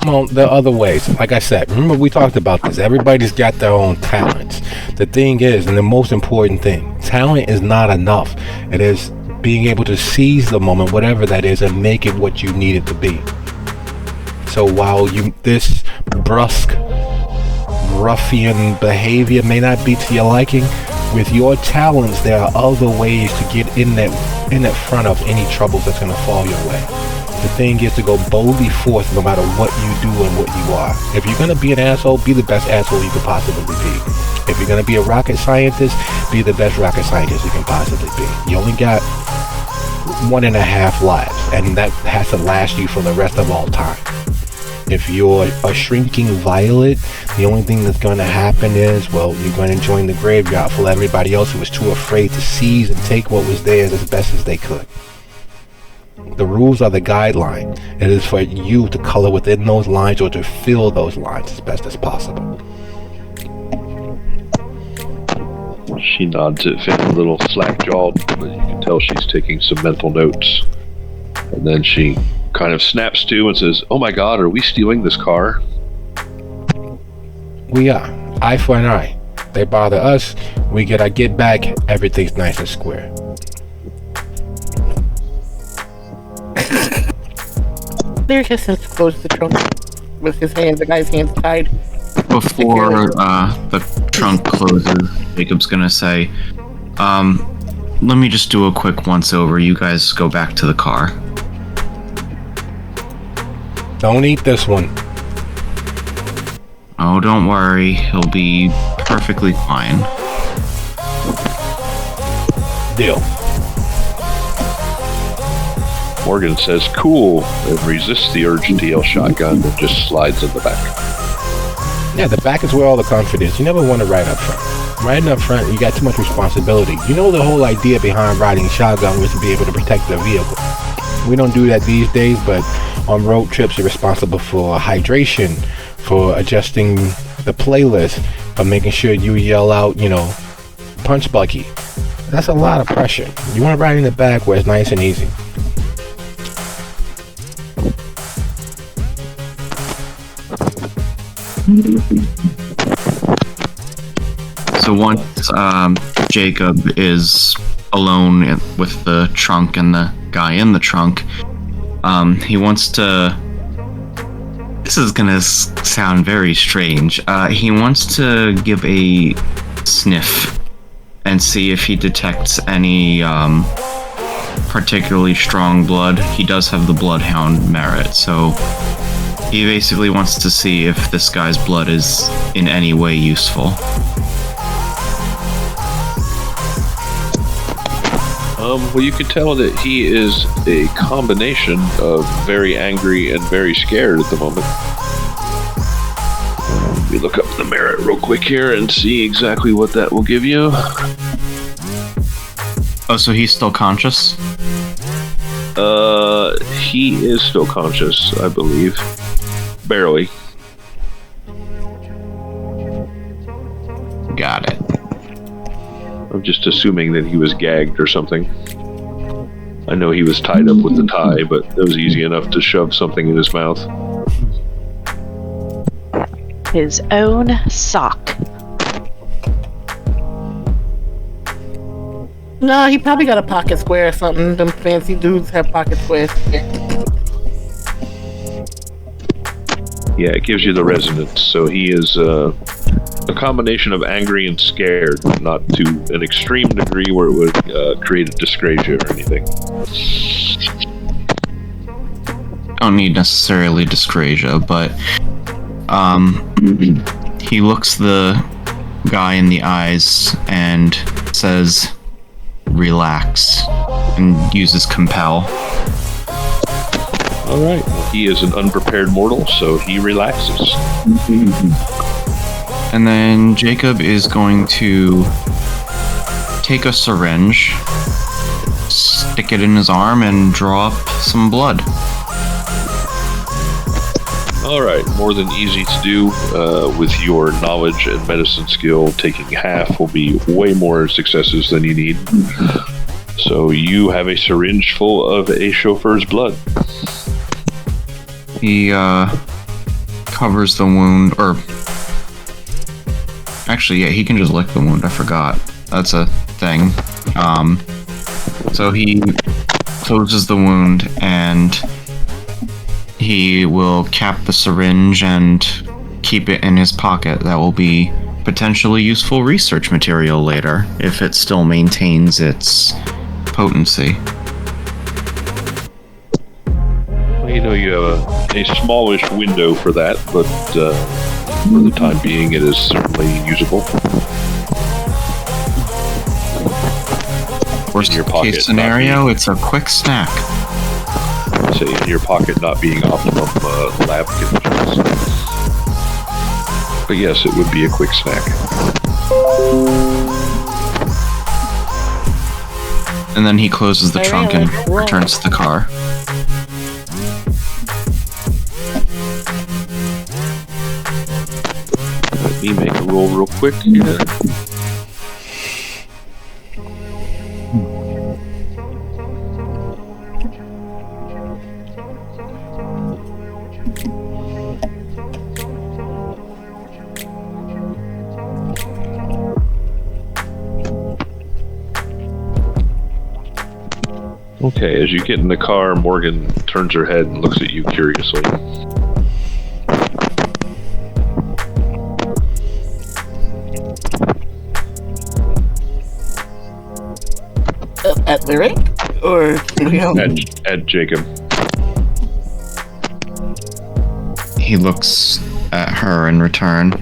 Well, there are other ways. Like I said, remember we talked about this. Everybody's got their own talents. The thing is, and the most important thing, talent is not enough. It is being able to seize the moment, whatever that is, and make it what you need it to be. So while this brusque, ruffian behavior may not be to your liking, with your talents, there are other ways to get in that front of any troubles that's going to fall your way. The thing is to go boldly forth no matter what you do and what you are. If you're going to be an asshole, be the best asshole you could possibly be. If you're going to be a rocket scientist, be the best rocket scientist you can possibly be. You only got 1.5 lives, and that has to last you for the rest of all time. If you're a shrinking violet, the only thing that's going to happen is, well, you're going to join the graveyard for everybody else who was too afraid to seize and take what was theirs as best as they could. The rules are the guideline. It is for you to color within those lines or to fill those lines as best as possible. She nods at Finn, a little slack-jawed, but you can tell she's taking some mental notes. And then she kind of snaps to and says, "Oh my god, are we stealing this car?" We are. Eye for an eye. They bother us, we get our get back, everything's nice and square. Lyric has since closed the trunk with the guy's hands tied. Before the trunk closes, Jacob's gonna say, let me just do a quick once-over. You guys go back to the car. Don't eat this one. Oh, don't worry. He'll be perfectly fine. Deal. Morgan says, "Cool," and resists the urge to yell shotgun and just slides in the back. Yeah, the back is where all the comfort is. You never want to ride up front. Riding up front, you got too much responsibility. You know, the whole idea behind riding shotgun was to be able to protect the vehicle. We don't do that these days, but on road trips, you're responsible for hydration, for adjusting the playlist, for making sure you yell out, punch Bucky. That's a lot of pressure. You want to ride in the back where it's nice and easy. So once Jacob is alone with the trunk and the guy in the trunk, he wants to... This is gonna sound very strange. He wants to give a sniff and see if he detects any particularly strong blood. He does have the bloodhound merit, so he basically wants to see if this guy's blood is in any way useful. Well, you can tell that he is a combination of very angry and very scared at the moment. Let me look up the merit real quick here and see exactly what that will give you. Oh, so he's still conscious? He is still conscious, I believe. Barely. Got it. I'm just assuming that he was gagged or something. I know he was tied up with the tie, but it was easy enough to shove something in his mouth. his own sock. No, he probably got a pocket square or something. Them fancy dudes have pocket squares. Yeah, it gives you the resonance. So he is a combination of angry and scared, not to an extreme degree where it would create a dyscrasia or anything. Don't need necessarily dyscrasia, but he looks the guy in the eyes and says, "Relax," and uses compel. All right. He is an unprepared mortal, so he relaxes. And then Jacob is going to take a syringe, stick it in his arm, and draw up some blood. All right. More than easy to do. With your knowledge and medicine skill, taking half will be way more successes than you need. So you have a syringe full of a chauffeur's blood. He covers the wound, or actually, yeah, he can just lick the wound. I forgot. That's a thing. So he closes the wound and he will cap the syringe and keep it in his pocket. That will be potentially useful research material later if it still maintains its potency. Well, you know, you have a smallish window for that, but for the time being, it is certainly usable. Worst In your pocket, case scenario, it's a quick snack. Say in your pocket not being optimum lab conditions. But yes, it would be a quick snack. And then he closes the trunk and returns to the car. Let me make a roll real quick here. Okay, as you get in the car, Morgan turns her head and looks at you curiously. At Lyric? Or At Jacob. He looks at her in return.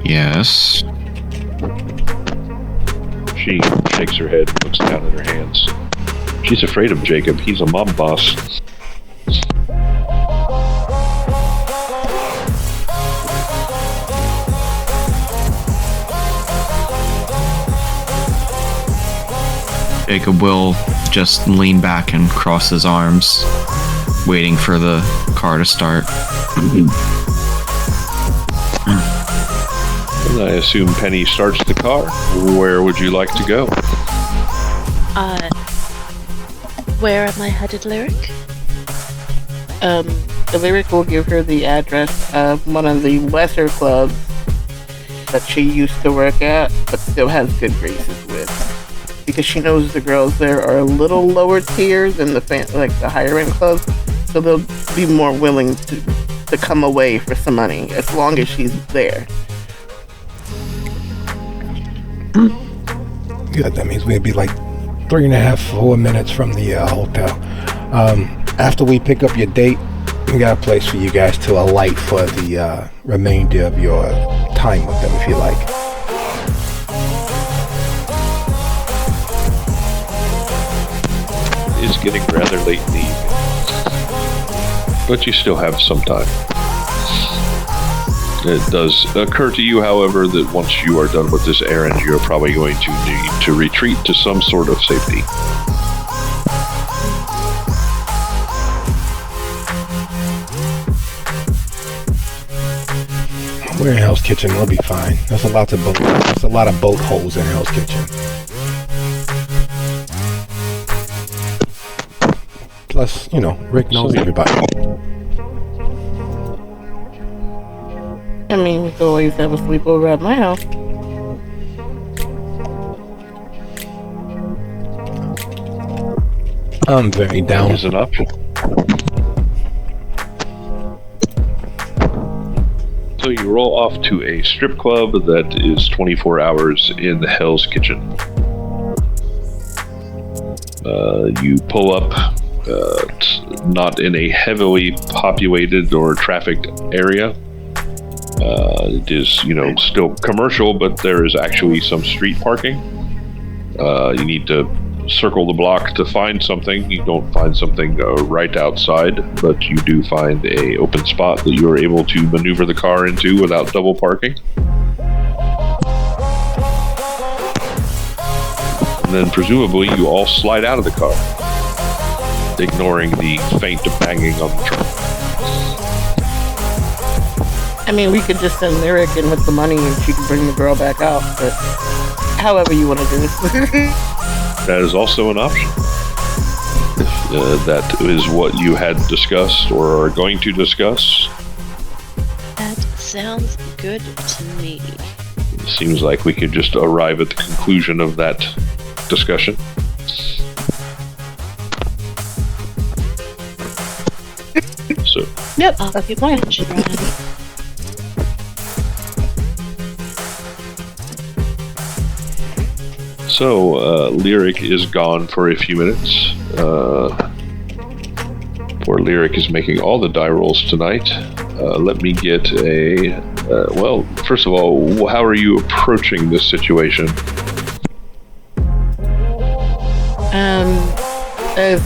Yes. She shakes her head and looks down at her hands. She's afraid of Jacob. He's a mob boss. Jacob will just lean back and cross his arms, waiting for the car to start. And I assume Penny starts the car. Where would you like to go? Where am I headed, Lyric? The Lyric will give her the address of one of the lesser clubs that she used to work at, but still has good graces with. Because she knows the girls there are a little lower tier than the higher end clubs, so they'll be more willing to come away for some money as long as she's there. Good. That means we'd be like 3.5, 4 minutes from the hotel. After we pick up your date, we got a place for you guys to alight for the remainder of your time with them, if you like. It's getting rather late in the evening, but you still have some time. It does occur to you, however, that once you are done with this errand, you're probably going to need to retreat to some sort of safety. We're in Hell's Kitchen. We'll be fine. There's a lot of boat holes in Hell's Kitchen. Plus, Rick knows everybody. I mean, we could always have a sleepover at my house. I'm very down. Is an option. So you roll off to a strip club that is 24 hours in the Hell's Kitchen. You pull up, not in a heavily populated or trafficked area. It is, still commercial, but there is actually some street parking. You need to circle the block to find something. You don't find something right outside, but you do find a open spot that you are able to maneuver the car into without double parking. And then presumably you all slide out of the car, ignoring the faint banging on the trunk. I mean, we could just send Lyric in with the money and she could bring the girl back out, but however you want to do it. That is also an option. If that is what you had discussed or are going to discuss. That sounds good to me. It seems like we could just arrive at the conclusion of that discussion. So. Yep, I'll that's the keep plan. trying. So, Lyric is gone for a few minutes. Poor Lyric is making all the die rolls tonight. Let me get a... well, first of all, how are you approaching this situation? As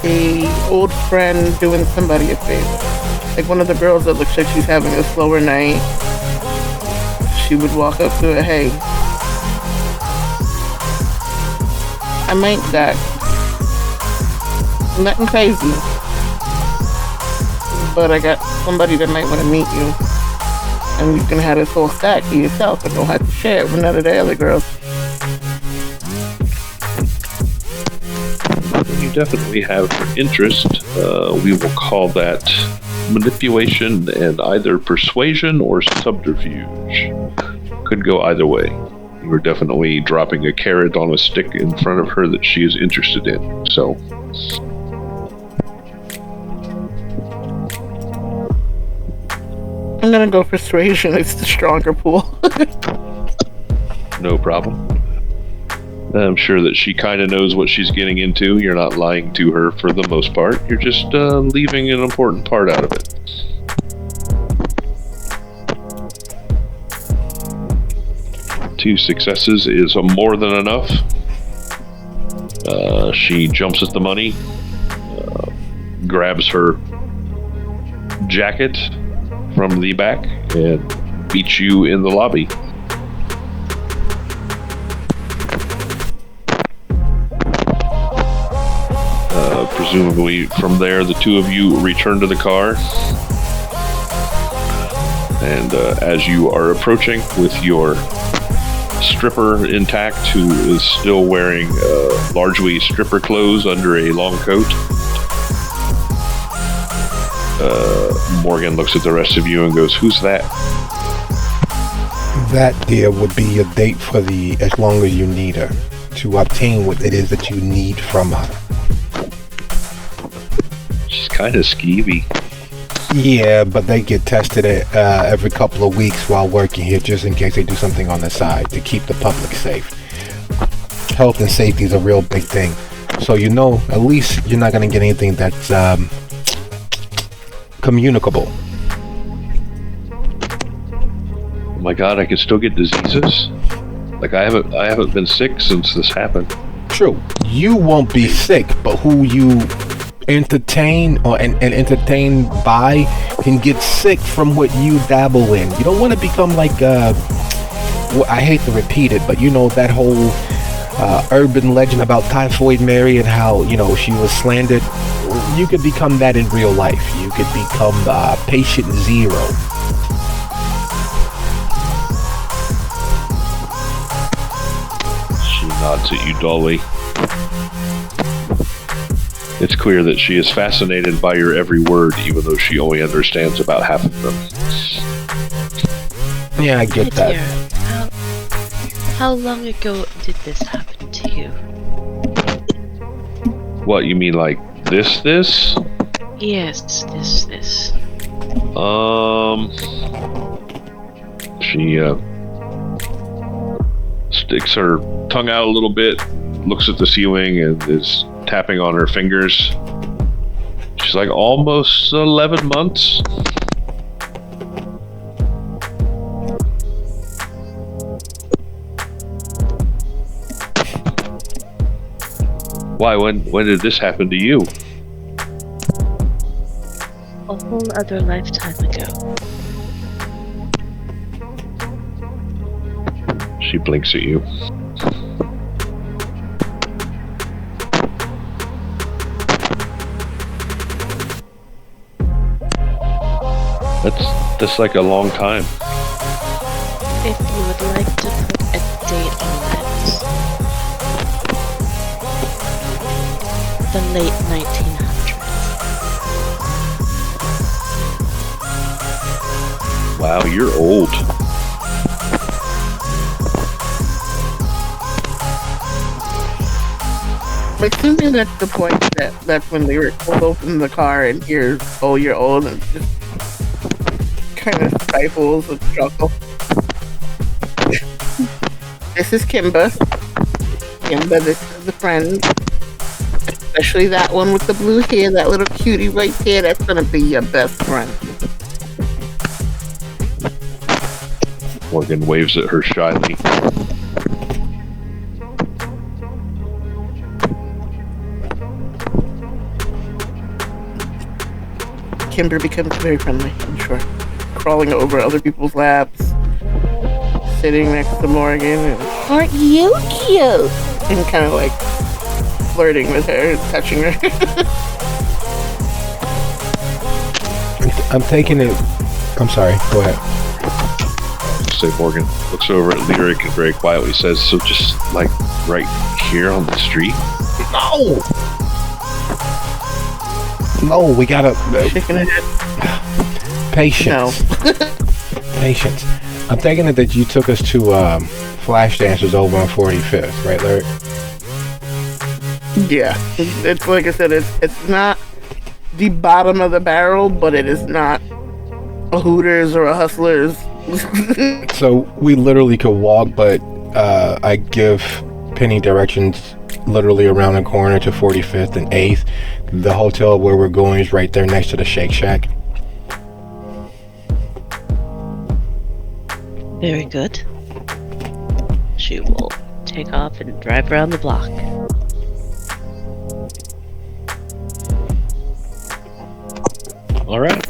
a old friend doing somebody a favor. Like one of the girls that looks like she's having a slower night. She would walk up to her, hey, I might die. Nothing crazy. But I got somebody that might want to meet you. And you can have this whole stack to yourself and don't have to share it with none of the other girls. You definitely have interest. We will call that manipulation and either persuasion or subterfuge. Could go either way. You're definitely dropping a carrot on a stick in front of her that she is interested in. So, I'm gonna go persuasion. It's the stronger pool. no problem. I'm sure that she kind of knows what she's getting into. You're not lying to her for the most part. You're just leaving an important part out of it. Two successes is more than enough. She jumps at the money, grabs her jacket from the back, and beats you in the lobby. Presumably from there, the two of you return to the car. And as you are approaching with your stripper intact, who is still wearing largely stripper clothes under a long coat, Morgan looks at the rest of you and goes, "Who's that?" That, dear, would be your date for as long as you need her, to obtain what it is that you need from her. She's kind of skeevy. Yeah, but they get tested every couple of weeks while working here, just in case they do something on the side to keep the public safe. Health and safety is a real big thing. So at least you're not going to get anything that's communicable. Oh my god, I can still get diseases? Like I haven't been sick since this happened. True. You won't be sick, but who you entertain and entertained by can get sick from what you dabble in. You don't want to become like I hate to repeat it, but that whole urban legend about Typhoid Mary and how she was slandered. You could become that in real life. You could become patient zero. She nods at you dully. It's clear that she is fascinated by your every word, even though she only understands about half of them. Yeah, I get that. Dear, how long ago did this happen to you? What, you mean like this? Yes, this. She sticks her tongue out a little bit, looks at the ceiling, and is tapping on her fingers. She's like, almost 11 months. Why? When did this happen to you? A whole other lifetime ago. She blinks at you. That's like a long time. If you would like to put a date on it, the late 1900s. Wow, you're old. Assuming that's the point that's when they were pulled open the car and you're old and just kind of stifles a chuckle. This is Kimba. Kimba, this is the friend. Especially that one with the blue hair, that little cutie right there, that's gonna be your best friend. Morgan waves at her shyly. Kimber becomes very friendly, I'm sure. Crawling over other people's laps, sitting next to Morgan, and aren't you cute? And kind of like flirting with her, touching her. I'm taking it. I'm sorry. Go ahead. Say Morgan looks over at Lyric and very quietly says, "So just like right here on the street?" No, we gotta Shaking her head. patience. No. Patience. I'm taking it that you took us to Flash Dancers over on 45th, right, Larry? Yeah. It's like I said, it's not the bottom of the barrel, but it is not a Hooters or a Hustlers. So we literally could walk, but I give Penny directions literally around the corner to 45th and 8th. The hotel where we're going is right there next to the Shake Shack. Very good. She will take off and drive around the block. All right.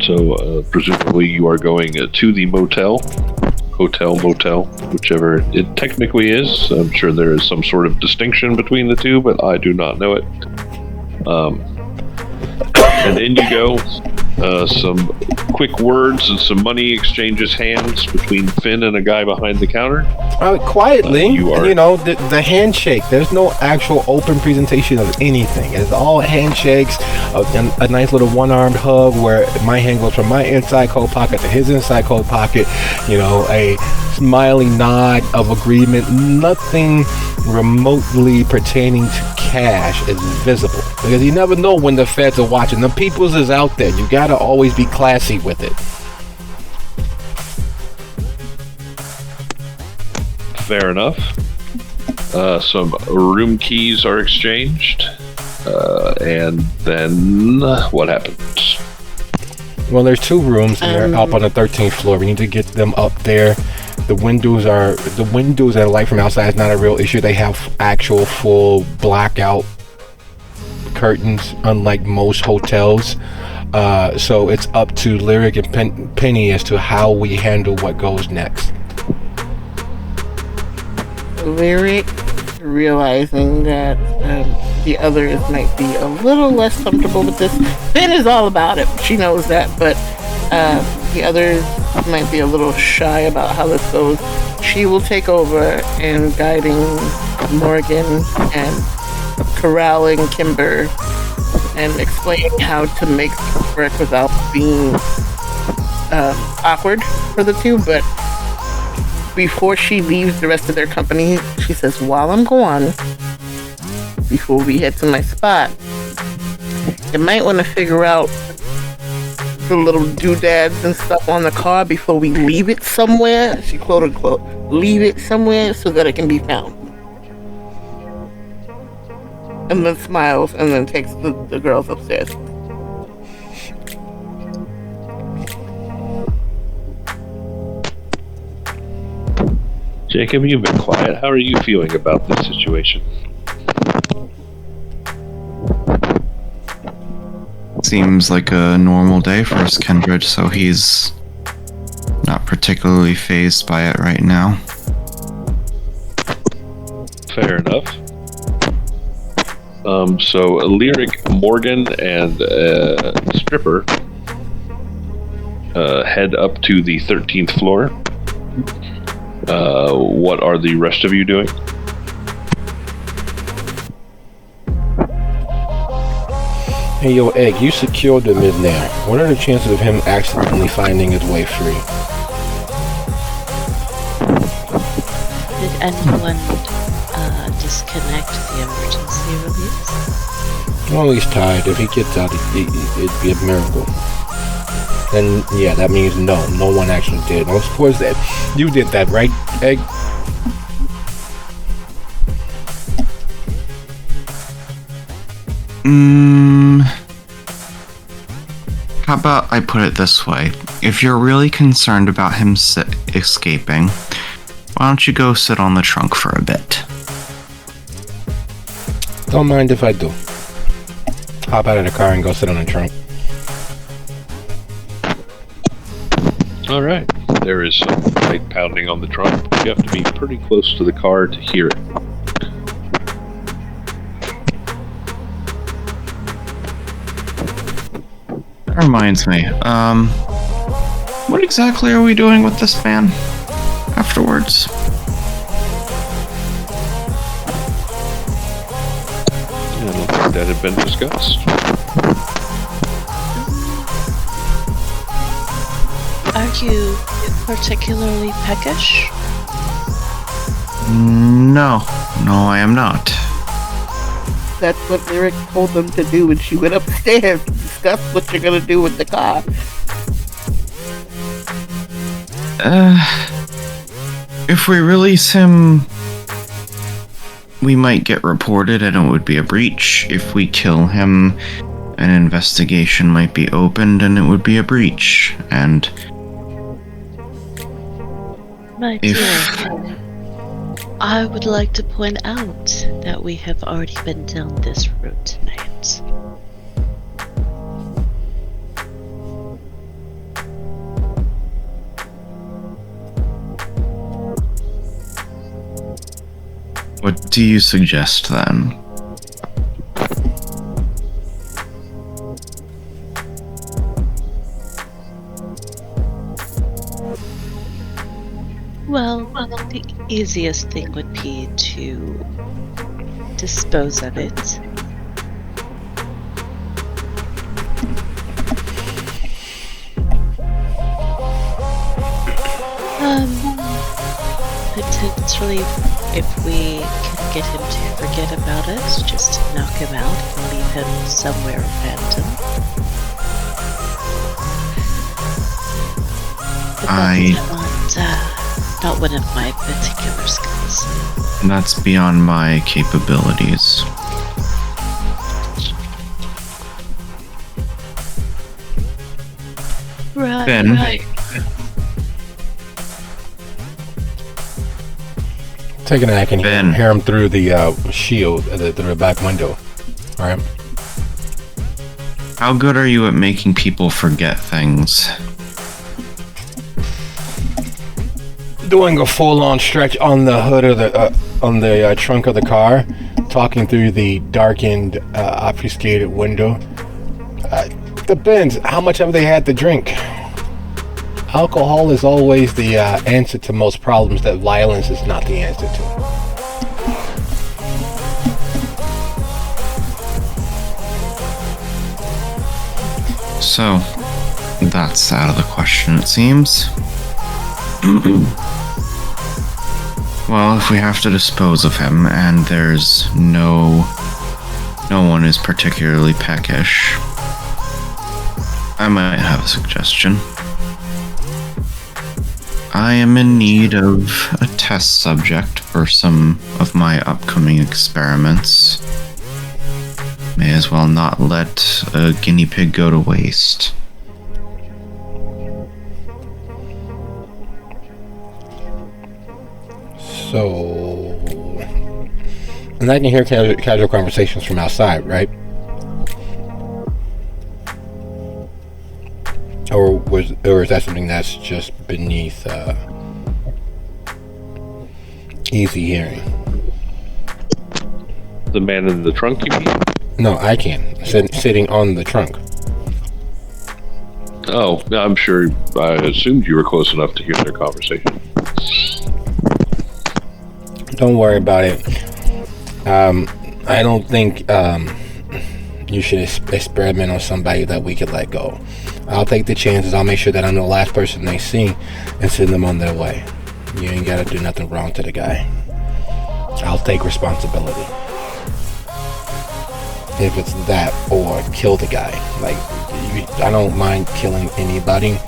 So presumably you are going to the motel, hotel, motel, whichever it technically is. I'm sure there is some sort of distinction between the two, but I do not know it. And in you go. Some quick words and some money exchanges hands between Finn and a guy behind the counter. Quietly, the handshake. There's no actual open presentation of anything. It's all handshakes, a nice little one-armed hug where my hand goes from my inside coat pocket to his inside coat pocket. A smiling nod of agreement. Nothing remotely pertaining to cash is visible, because you never know when the feds are watching. The people's is out there. You gotta always be classy with it. Fair enough. Some room keys are exchanged, and then what happens? Well, there's two rooms and they're up on the 13th floor. We need to get them up there. The windows and light from outside is not a real issue. They have actual full blackout curtains, unlike most hotels. So it's up to Lyric and Penny as to how we handle what goes next. Lyric, realizing that the others might be a little less comfortable with this. Finn is all about it. She knows that, but the others might be a little shy about how this goes. She will take over and guiding Morgan and corralling Kimber and explaining how to make it work without being awkward for the two, but before she leaves the rest of their company, she says, while I'm gone, before we head to my spot, you might want to figure out the little doodads and stuff on the car before we leave it somewhere. She quote unquote, leave it somewhere so that it can be found. And then smiles and then takes the girls upstairs. Jacob, you've been quiet. How are you feeling about this situation? Seems like a normal day for us, Kindred, so he's not particularly fazed by it right now. Fair enough. So Lyric, Morgan, and Stripper head up to the 13th floor. What are the rest of you doing? Hey, yo, Egg, you secured the mid now. What are the chances of him accidentally finding his way free? Did anyone disconnect the emergency release? Well, he's tired. If he gets out, it'd be a miracle. Then, yeah, that means no one actually did. Of course, that you did that, right, Egg? How about I put it this way? If you're really concerned about him escaping, why don't you go sit on the trunk for a bit? Don't mind if I do. Hop out of the car and go sit on the trunk. All right. There is some light pounding on the trunk. You have to be pretty close to the car to hear it. That reminds me, what exactly are we doing with this van afterwards? I don't think that had been discussed. Are you particularly peckish? No, I am not. That's what Lyric told them to do when she went upstairs to discuss what you're gonna do with the car. If we release him, we might get reported and it would be a breach. If we kill him, an investigation might be opened and it would be a breach. And My dear friend, I would like to point out that we have already been down this route tonight. what do you suggest then? Well, the easiest thing would be to dispose of it. Potentially, if we can get him to forget about it, just knock him out and leave him somewhere random. But that's not one of my particular skills. That's beyond my capabilities. Ben. Right. Taking an I can Ben. hear him through the shield, through the back window. All right. How good are you at making people forget things? Doing a full-on stretch on the hood of the trunk of the car, talking through the darkened, obfuscated window. Depends. How much have they had to drink? Alcohol is always the answer to most problems that violence is not the answer to. So, that's out of the question, it seems. Well, if we have to dispose of him, and there's no one is particularly peckish, I might have a suggestion. I am in need of a test subject for some of my upcoming experiments. May as well not let a guinea pig go to waste. So, and I can hear casual conversations from outside, right? Or is that something that's just beneath easy hearing? The man in the trunk, you mean? No, I can. Sitting on the trunk. Oh, I'm sure. I assumed you were close enough to hear their conversation. Don't worry about it. I don't think you should experiment on somebody that we could let go. I'll take the chances. I'll make sure that I'm the last person they see and send them on their way. You ain't gotta do nothing wrong to the guy. I'll take responsibility. If it's that, or kill the guy. Like, I don't mind killing anybody,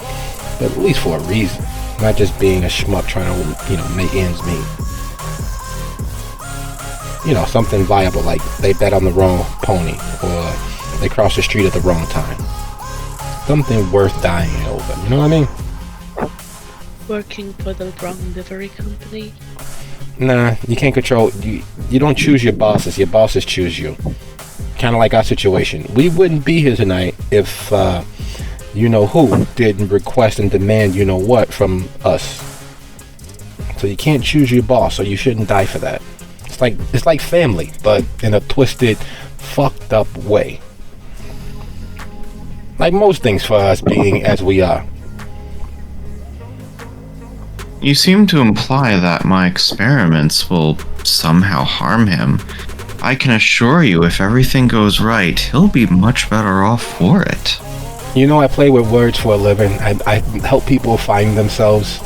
but at least for a reason. Not just being a schmuck trying to, make ends meet. Something viable, like they bet on the wrong pony, or they crossed the street at the wrong time. Something worth dying over, you know what I mean? Working for the wrong livery company? Nah, you can't control, you don't choose your bosses choose you. Kind of like our situation. We wouldn't be here tonight if, who didn't request and demand what from us. So you can't choose your boss, so you shouldn't die for that. It's like family, but in a twisted, fucked up way. Like most things for us being as we are. You seem to imply that my experiments will somehow harm him. I can assure you, if everything goes right, he'll be much better off for it. I play with words for a living. I help people find themselves.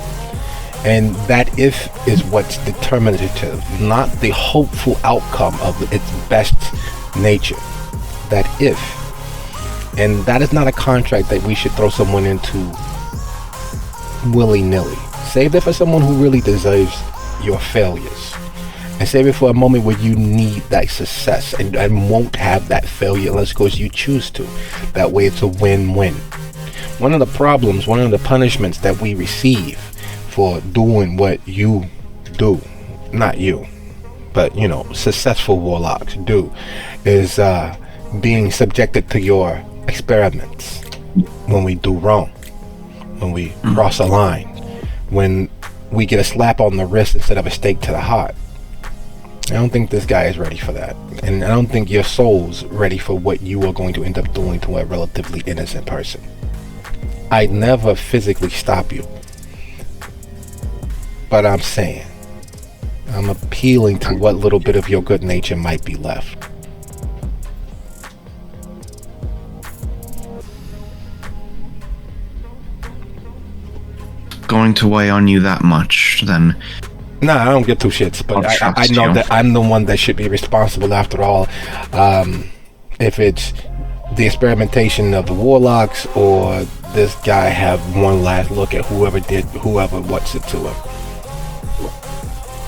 And that if is what's determinative, not the hopeful outcome of its best nature. That if. And that is not a contract that we should throw someone into willy-nilly. Save it for someone who really deserves your failures. And save it for a moment where you need that success and won't have that failure unless because you choose to. That way it's a win-win. One of the punishments that we receive for doing what you do, not you, but successful warlocks do, is being subjected to your experiments when we do wrong, when we cross a line, when we get a slap on the wrist instead of a stake to the heart. I don't think this guy is ready for that, and I don't think your soul's ready for what you are going to end up doing to a relatively innocent person. I'd never physically stop you, but I'm saying, I'm appealing to what little bit of your good nature might be left. Going to weigh on you that much, then? Nah, I don't give two shits, but I know that I'm the one that should be responsible after all. If it's the experimentation of the warlocks, or this guy have one last look at whoever what's it to him.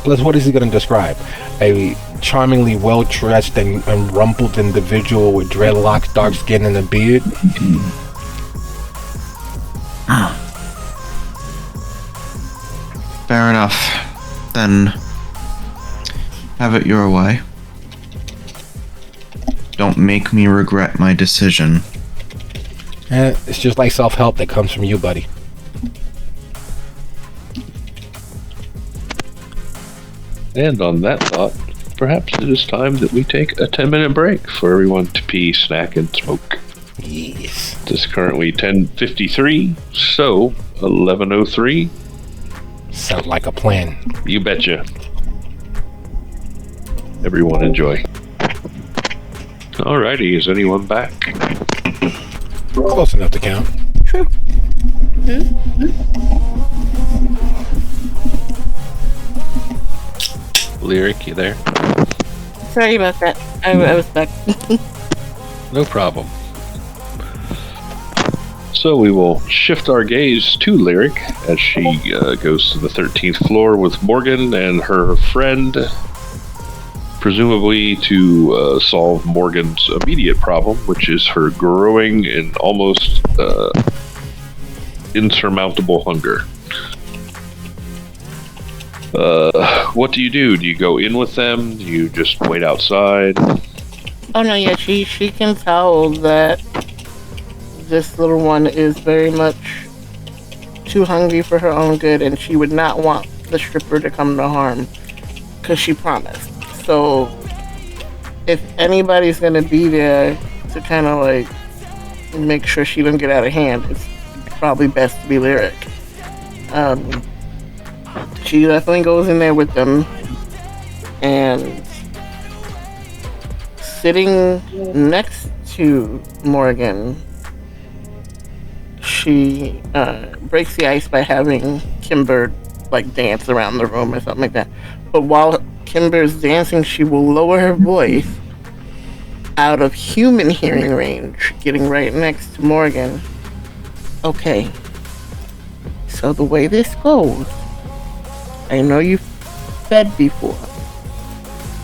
Plus, what is he going to describe? A charmingly well-dressed and rumpled individual with dreadlocks, dark skin, and a beard? Fair enough. Then, have it your way. Don't make me regret my decision. It's just like self-help that comes from you, buddy. And on that thought, perhaps it is time that we take a 10-minute break for everyone to pee, snack, and smoke. Yes. It is currently 10:53, so 11:03. Sounds like a plan. You betcha. Everyone enjoy. Alrighty, is anyone back? Close enough to count. True. Lyric, you there? Sorry about that. I was back. No problem. So we will shift our gaze to Lyric as she goes to the 13th floor with Morgan and her friend, presumably to solve Morgan's immediate problem, which is her growing and almost insurmountable hunger. What do? Do you go in with them? Do you just wait outside? Oh no, yeah, she can tell that this little one is very much too hungry for her own good, and she would not want the stripper to come to harm, because she promised. So, if anybody's gonna be there to kind of like make sure she don't get out of hand, it's probably best to be Lyric. She definitely goes in there with them, and sitting next to Morgan, she breaks the ice by having Kimber like dance around the room or something like that. But while Kimber's dancing, she will lower her voice out of human hearing range, getting right next to Morgan. Okay, so the way this goes, I know you've fed before,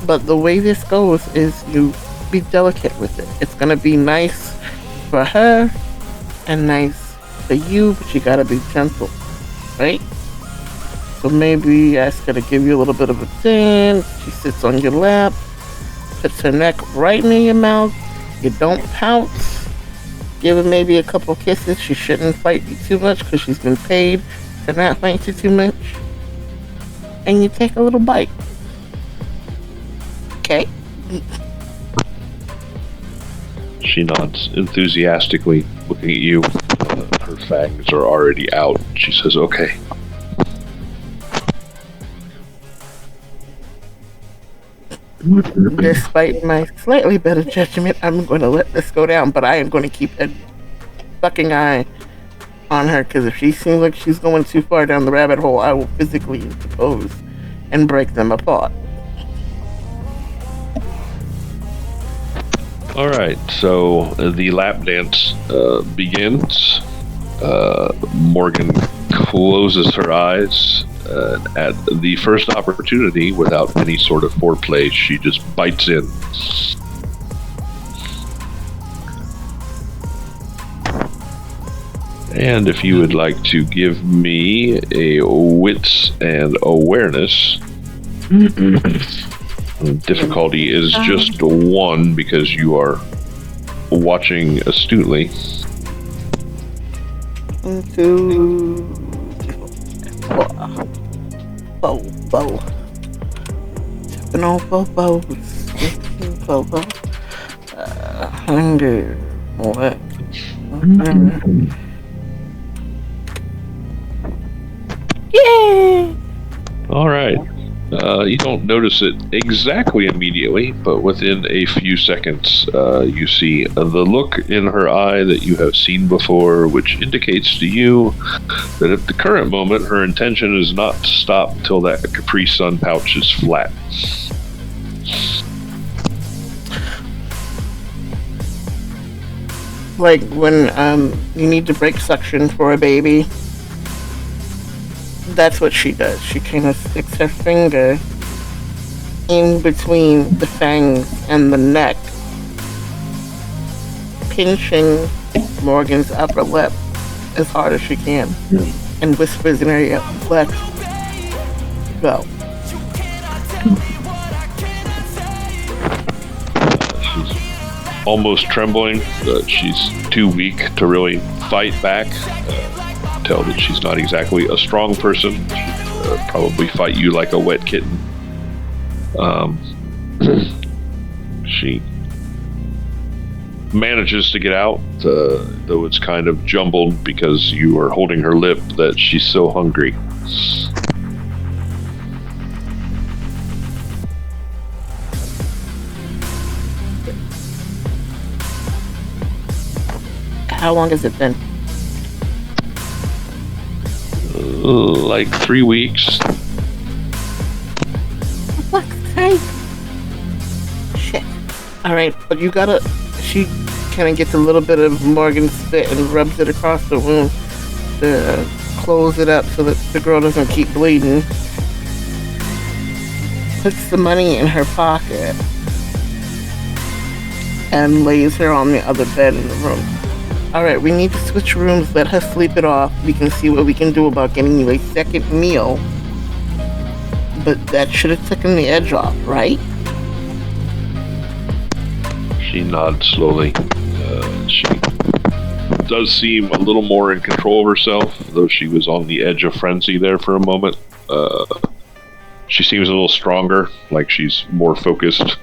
but the way this goes is you be delicate with it. It's gonna be nice for her and nice for you, but you gotta be gentle, right? So maybe ask her to give you a little bit of a dance. She sits on your lap, puts her neck right near your mouth. You don't pounce. Give her maybe a couple kisses. She shouldn't fight you too much because she's been paid to not fight you too much. And you take a little bite. Okay? She nods enthusiastically, looking at you. Her fangs are already out. She says, okay. Despite my slightly better judgment, I'm going to let this go down, but I am going to keep a fucking eye on her, because if she seems like she's going too far down the rabbit hole, I will physically interpose and break them apart. Alright, so the lap dance begins. Morgan closes her eyes. At the first opportunity, without any sort of foreplay, she just bites in. And if you would like to give me a wits and awareness, difficulty is just 1 because you are watching astutely. 2, 4, bow. Tipping on 4 bows. 4 bows. 100. What? Yeah! Alright. You don't notice it exactly immediately, but within a few seconds, you see the look in her eye that you have seen before, which indicates to you that at the current moment, her intention is not to stop until that Capri Sun pouch is flat. Like when you need to break suction for a baby. That's what she does. She kind of sticks her finger in between the fangs and the neck, pinching Morgan's upper lip as hard as she can, and whispers in her ear, "Let's go." She's almost trembling, but she's too weak to really fight back. Tell that she's not exactly a strong person. She'd probably fight you like a wet kitten. She manages to get out, though it's kind of jumbled because you are holding her lip that she's so hungry. How long has it been? Like 3 weeks. For fuck's Okay. Shit. Alright, but you gotta... She kind of gets a little bit of Morgan spit and rubs it across the wound to close it up so that the girl doesn't keep bleeding. Puts the money in her pocket and lays her on the other bed in the room. Alright, we need to switch rooms. Let her sleep it off. We can see what we can do about getting you a second meal. But that should have taken the edge off, right? She nods slowly. She does seem a little more in control of herself, though she was on the edge of frenzy there for a moment. She seems a little stronger, like she's more focused.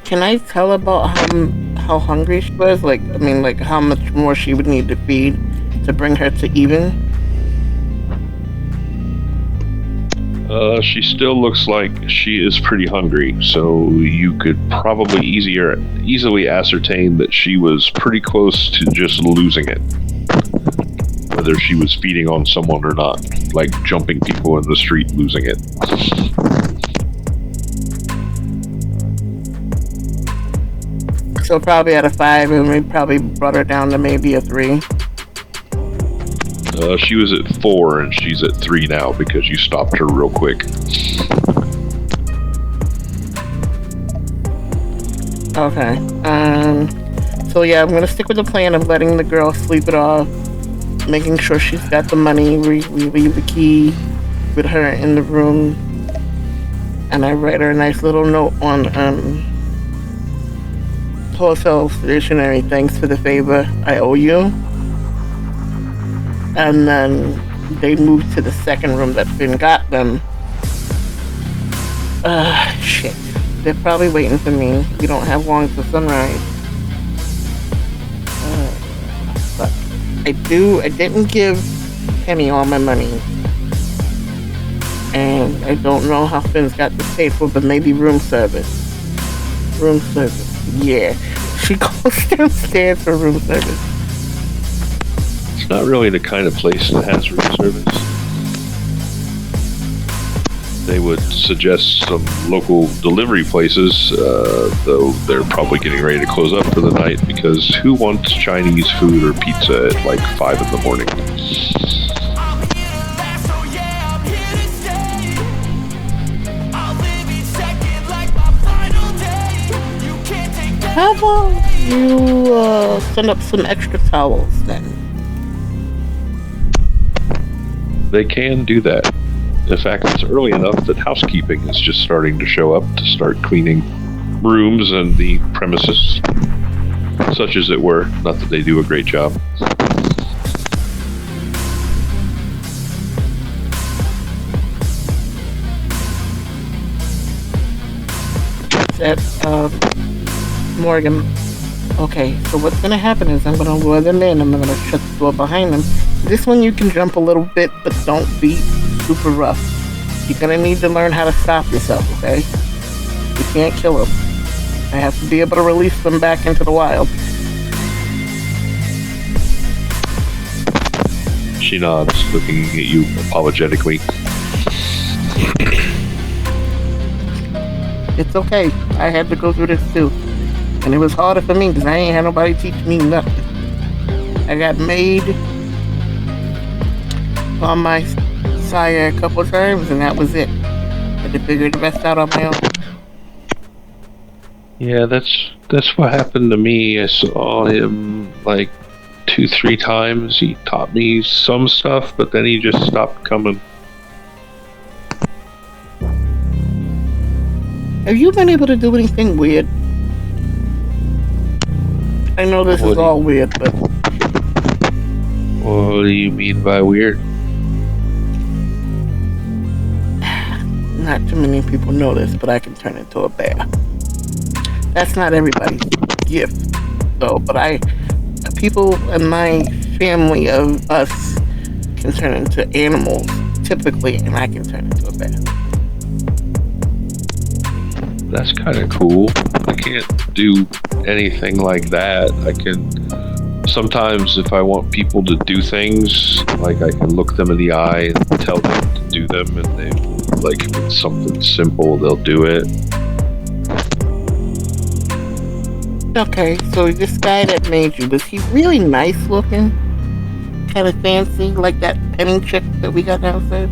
Can I tell about how hungry she was? Like how much more she would need to feed to bring her to even? She still looks like she is pretty hungry, so you could probably easily ascertain that she was pretty close to just losing it. Whether she was feeding on someone or not, like jumping people in the street, losing it. So probably out of 5, and we probably brought her down to maybe a 3. She was at 4, and she's at 3 now because you stopped her real quick. Okay. So yeah, I'm gonna stick with the plan of letting the girl sleep it off, making sure she's got the money. We leave the key with her in the room, and I write her a nice little note on wholesale stationery. Thanks for the favor I owe you. And then they move to the second room that Finn got them. Shit. They're probably waiting for me. We don't have long to sunrise. But I didn't give Penny all my money. And I don't know how Finn's got this paid for, but maybe room service. Room service. Yeah. She goes downstairs for room service. It's not really the kind of place that has room service. They would suggest some local delivery places, though they're probably getting ready to close up for the night because who wants Chinese food or pizza at like 5 in the morning? How about you send up some extra towels then? They can do that. In fact, it's early enough that housekeeping is just starting to show up to start cleaning rooms and the premises, such as it were. Not that they do a great job. Morgan. Okay, so what's gonna happen is I'm gonna lure them in. I'm gonna shut the door behind them. This one you can jump a little bit, but don't be super rough. You're gonna need to learn how to stop yourself, okay? You can't kill them. I have to be able to release them back into the wild. She nods, looking at you apologetically. It's okay. I had to go through this too. And it was harder for me because I ain't had nobody teach me nothing. I got made on my sire a couple times and that was it. Had to figure the rest out on my own. Yeah, that's what happened to me. I saw him like 2-3 times. He taught me some stuff, but then he just stopped coming. Have you been able to do anything weird? I know this is all weird, but... What do you mean by weird? Not too many people know this, but I can turn into a bear. That's not everybody's gift, though, but people in my family of us can turn into animals, typically, and I can turn into a bear. That's kind of cool. I can't do anything like that. I can sometimes, if I want people to do things, like I can look them in the eye and tell them to do do them, and they like if it's something simple, they'll do it. Okay, so this guy that made you, was he really nice looking? Kind of fancy, like that penny chick that we got downstairs?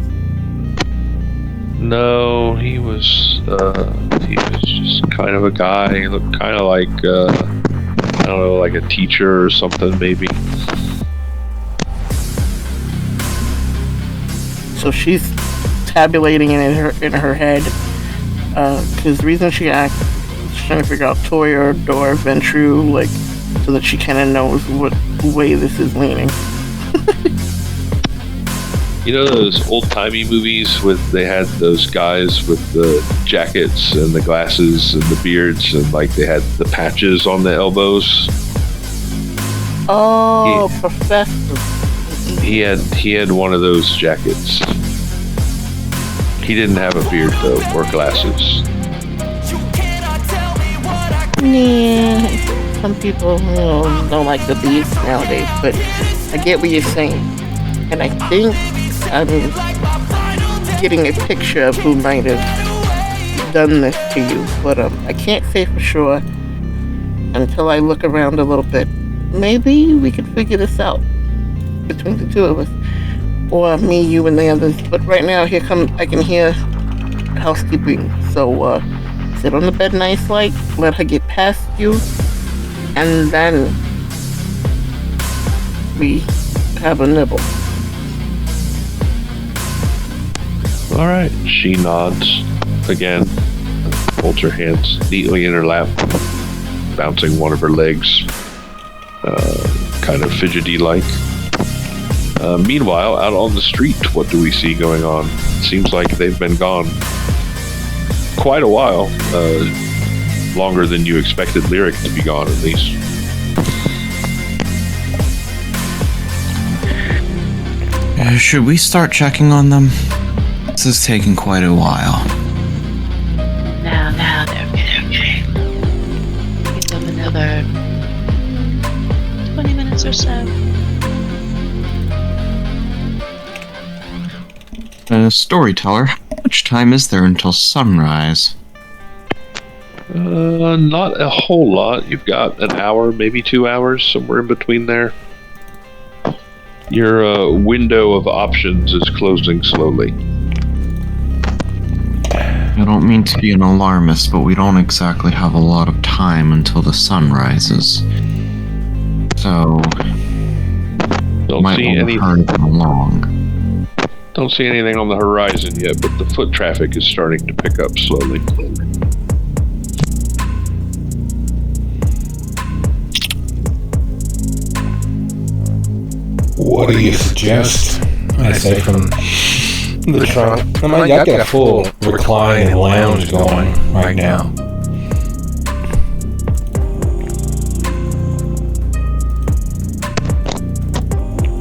No, he was just kind of a guy. He looked kind of like I don't know, like a teacher or something, maybe. So she's tabulating it in her head, because the reason she asked, she's trying to figure out Toyer, Door, Ventru, like, so that she kind of knows what way this is leaning. You know those old-timey movies with they had those guys with the jackets and the glasses and the beards and like they had the patches on the elbows? Oh, Professor. He had one of those jackets. He didn't have a beard though, or glasses. Yeah, some people don't like the beads nowadays, but I get what you're saying. And I think I'm getting a picture of who might have done this to you, but I can't say for sure until I look around a little bit. Maybe we could figure this out between the two of us, or me, you, and the others. But right now, I can hear housekeeping. So sit on the bed nice, like let her get past you, and then we have a nibble. All right. She nods again, folds her hands neatly in her lap, bouncing one of her legs, kind of fidgety-like. Meanwhile, out on the street, what do we see going on? It seems like they've been gone quite a while, longer than you expected Lyric to be gone, at least. Should we start checking on them? This is taking quite a while. Now, they're okay. Give them another 20 minutes or so. Storyteller, how much time is there until sunrise? Not a whole lot. You've got an hour, maybe 2 hours, somewhere in between there. Your window of options is closing slowly. I don't mean to be an alarmist, but we don't exactly have a lot of time until the sun rises. So, Don't might see want to any. hurry them along. Don't see anything on the horizon yet, but the foot traffic is starting to pick up slowly. What do you suggest? I say from the trunk. I got a full recline and lounge going right now.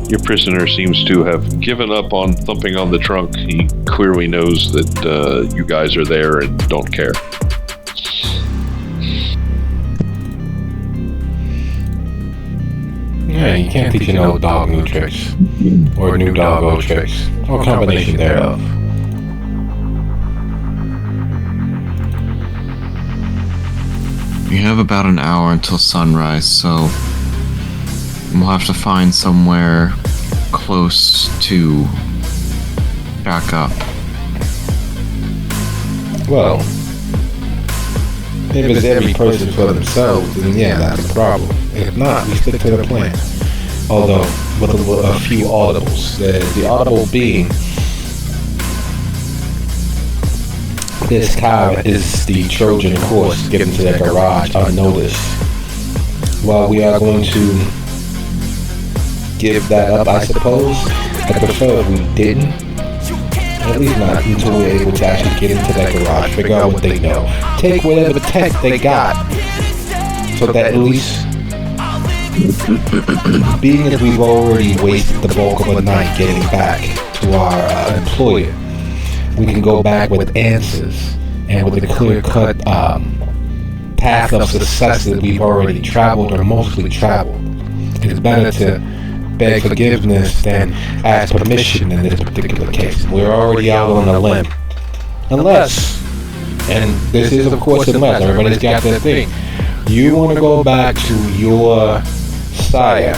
Your prisoner seems to have given up on thumping on the trunk. He clearly knows that you guys are there and don't care. Yeah, you can't teach an old dog new tricks. Or a new dog old tricks. Or a combination thereof. We have about an hour until sunrise, so we'll have to find somewhere close to back up. Well, if it's every person for themselves, then yeah, that's a problem. If not, we stick to the plan. Although, with a few audibles. The audible being, this car is the Trojan horse to get into that garage unnoticed. While we are going to give that up, I suppose, I prefer if we didn't. At least not until we're able to actually get into that garage, figure out what they know. Take whatever tech they got, so that at least, being as we've already wasted the bulk of a night getting back to our employer, we can go back with answers and with a clear-cut path of success that we've already traveled or mostly traveled. It's better to beg forgiveness than ask permission in this particular case. We're already out on a limb. Unless, and this is of course unless, everybody's got their thing, you want to go back to your sire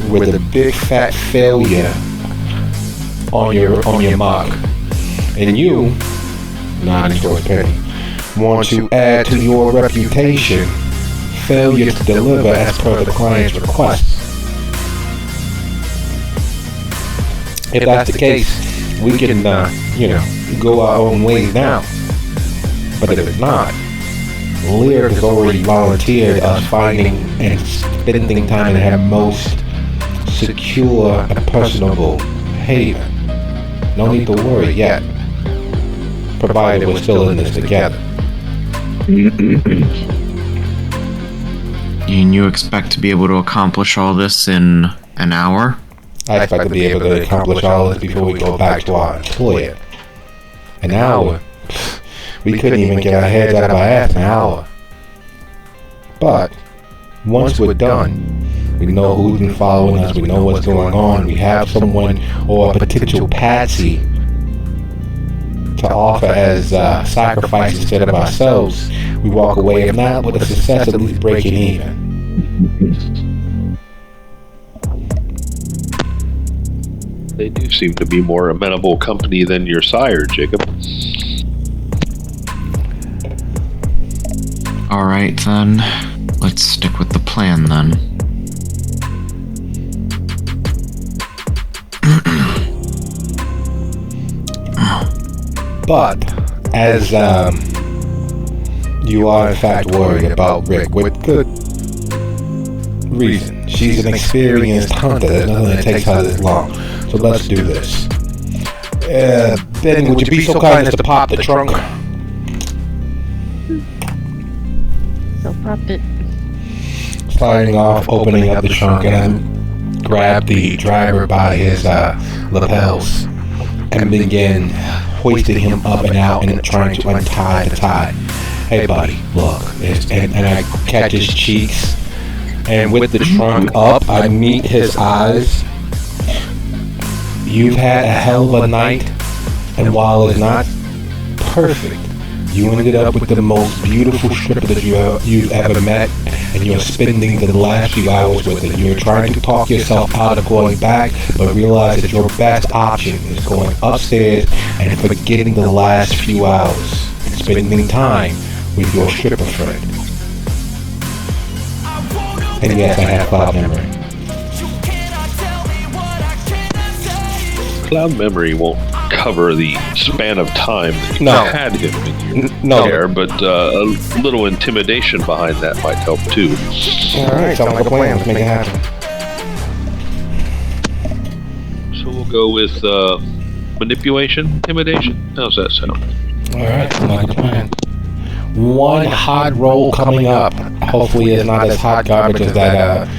with a big fat failure on your mark, and you, nodding towards Penny, want to add to your reputation failure to deliver as per the client's request. If that's the case, we can, go our own ways now. But if it's not, Lyric has already volunteered us finding and spending time in her most secure and personable haven. No need to worry yet, provided we're still in this together. And you expect to be able to accomplish all this in an hour? I expect to be able to accomplish all this before we go back to our employer. An hour? We couldn't even get our heads out of our ass in an hour. But once we're done, we know who's been following us, we know what's going on, we have someone or a potential patsy to offer as sacrifice instead of ourselves. We walk away, if not with a success, at least breaking even. They do seem to be more amenable company than your sire, Jacob. Alright then, let's stick with the plan then. But, as you are in fact worried about Rick, with good reason. She's an experienced hunter, there's nothing that takes her this long. So let's do this. Ben, would you be so kind as to pop the trunk? I'll pop it. Sliding off, opening up the trunk, and then grab the driver by his lapels and begin hoisting him up and out and trying to untie the tie. Hey buddy, look. And I catch his cheeks, and with the trunk up, I meet his eyes. You've had a hell of a night, and while it's not perfect, you ended up with the most beautiful stripper that you've ever met, and you're spending the last few hours with it. You're trying to talk yourself out of going back, but realize that your best option is going upstairs and forgetting the last few hours and spending time with your stripper friend. And yes, I have cloud memory. Cloud memory won't cover the span of time that you had him in your care, but a little intimidation behind that might help too. Alright, sounds like a plan. Let's make it happen. So we'll go with manipulation, intimidation. How's that sound? Alright, sounds like a plan. One hot roll coming up. Hopefully it's not as hot garbage as that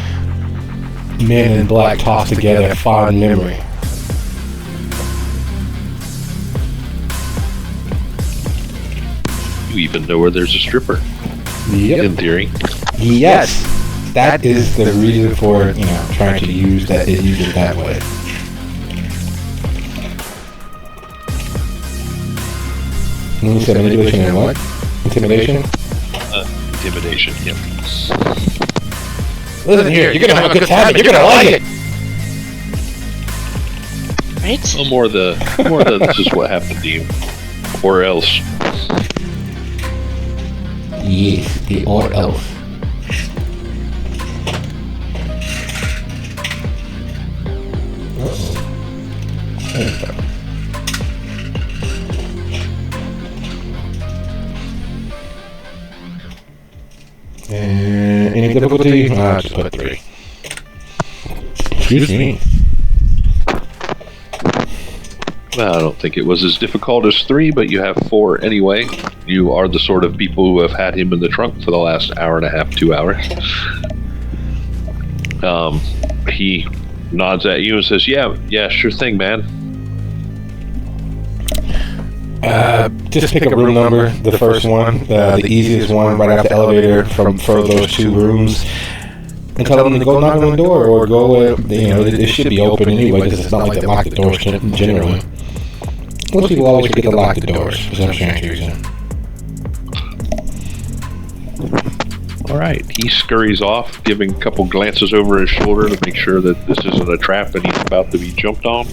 Men in Black tossed together fond memory. You even know where there's a stripper. Yep. In theory. Yes. That is the reason for, trying to use it that way. You said manipulation and what? Intimidation? Intimidation, yep. Listen here, you're gonna have a good time and you're gonna like it! Right? Well, more the this is what happened to you. Or else. Yes, the or else. There we go. And any difficulty? Just put 3. Excuse me. Well, I don't think it was as difficult as 3, but you have 4 anyway. You are the sort of people who have had him in the trunk for the last hour and a half, 2 hours. He nods at you and says, yeah, sure thing, man. Just pick a room number, the first one, the easiest one, right after the elevator for those 2 rooms. and tell them to go knock on the door or go, it should be open anyway, because it's not like they lock the doors generally. Most people always forget to lock the doors for some strange reason. Alright, he scurries off, giving a couple glances over his shoulder to make sure that this isn't a trap and he's about to be jumped on.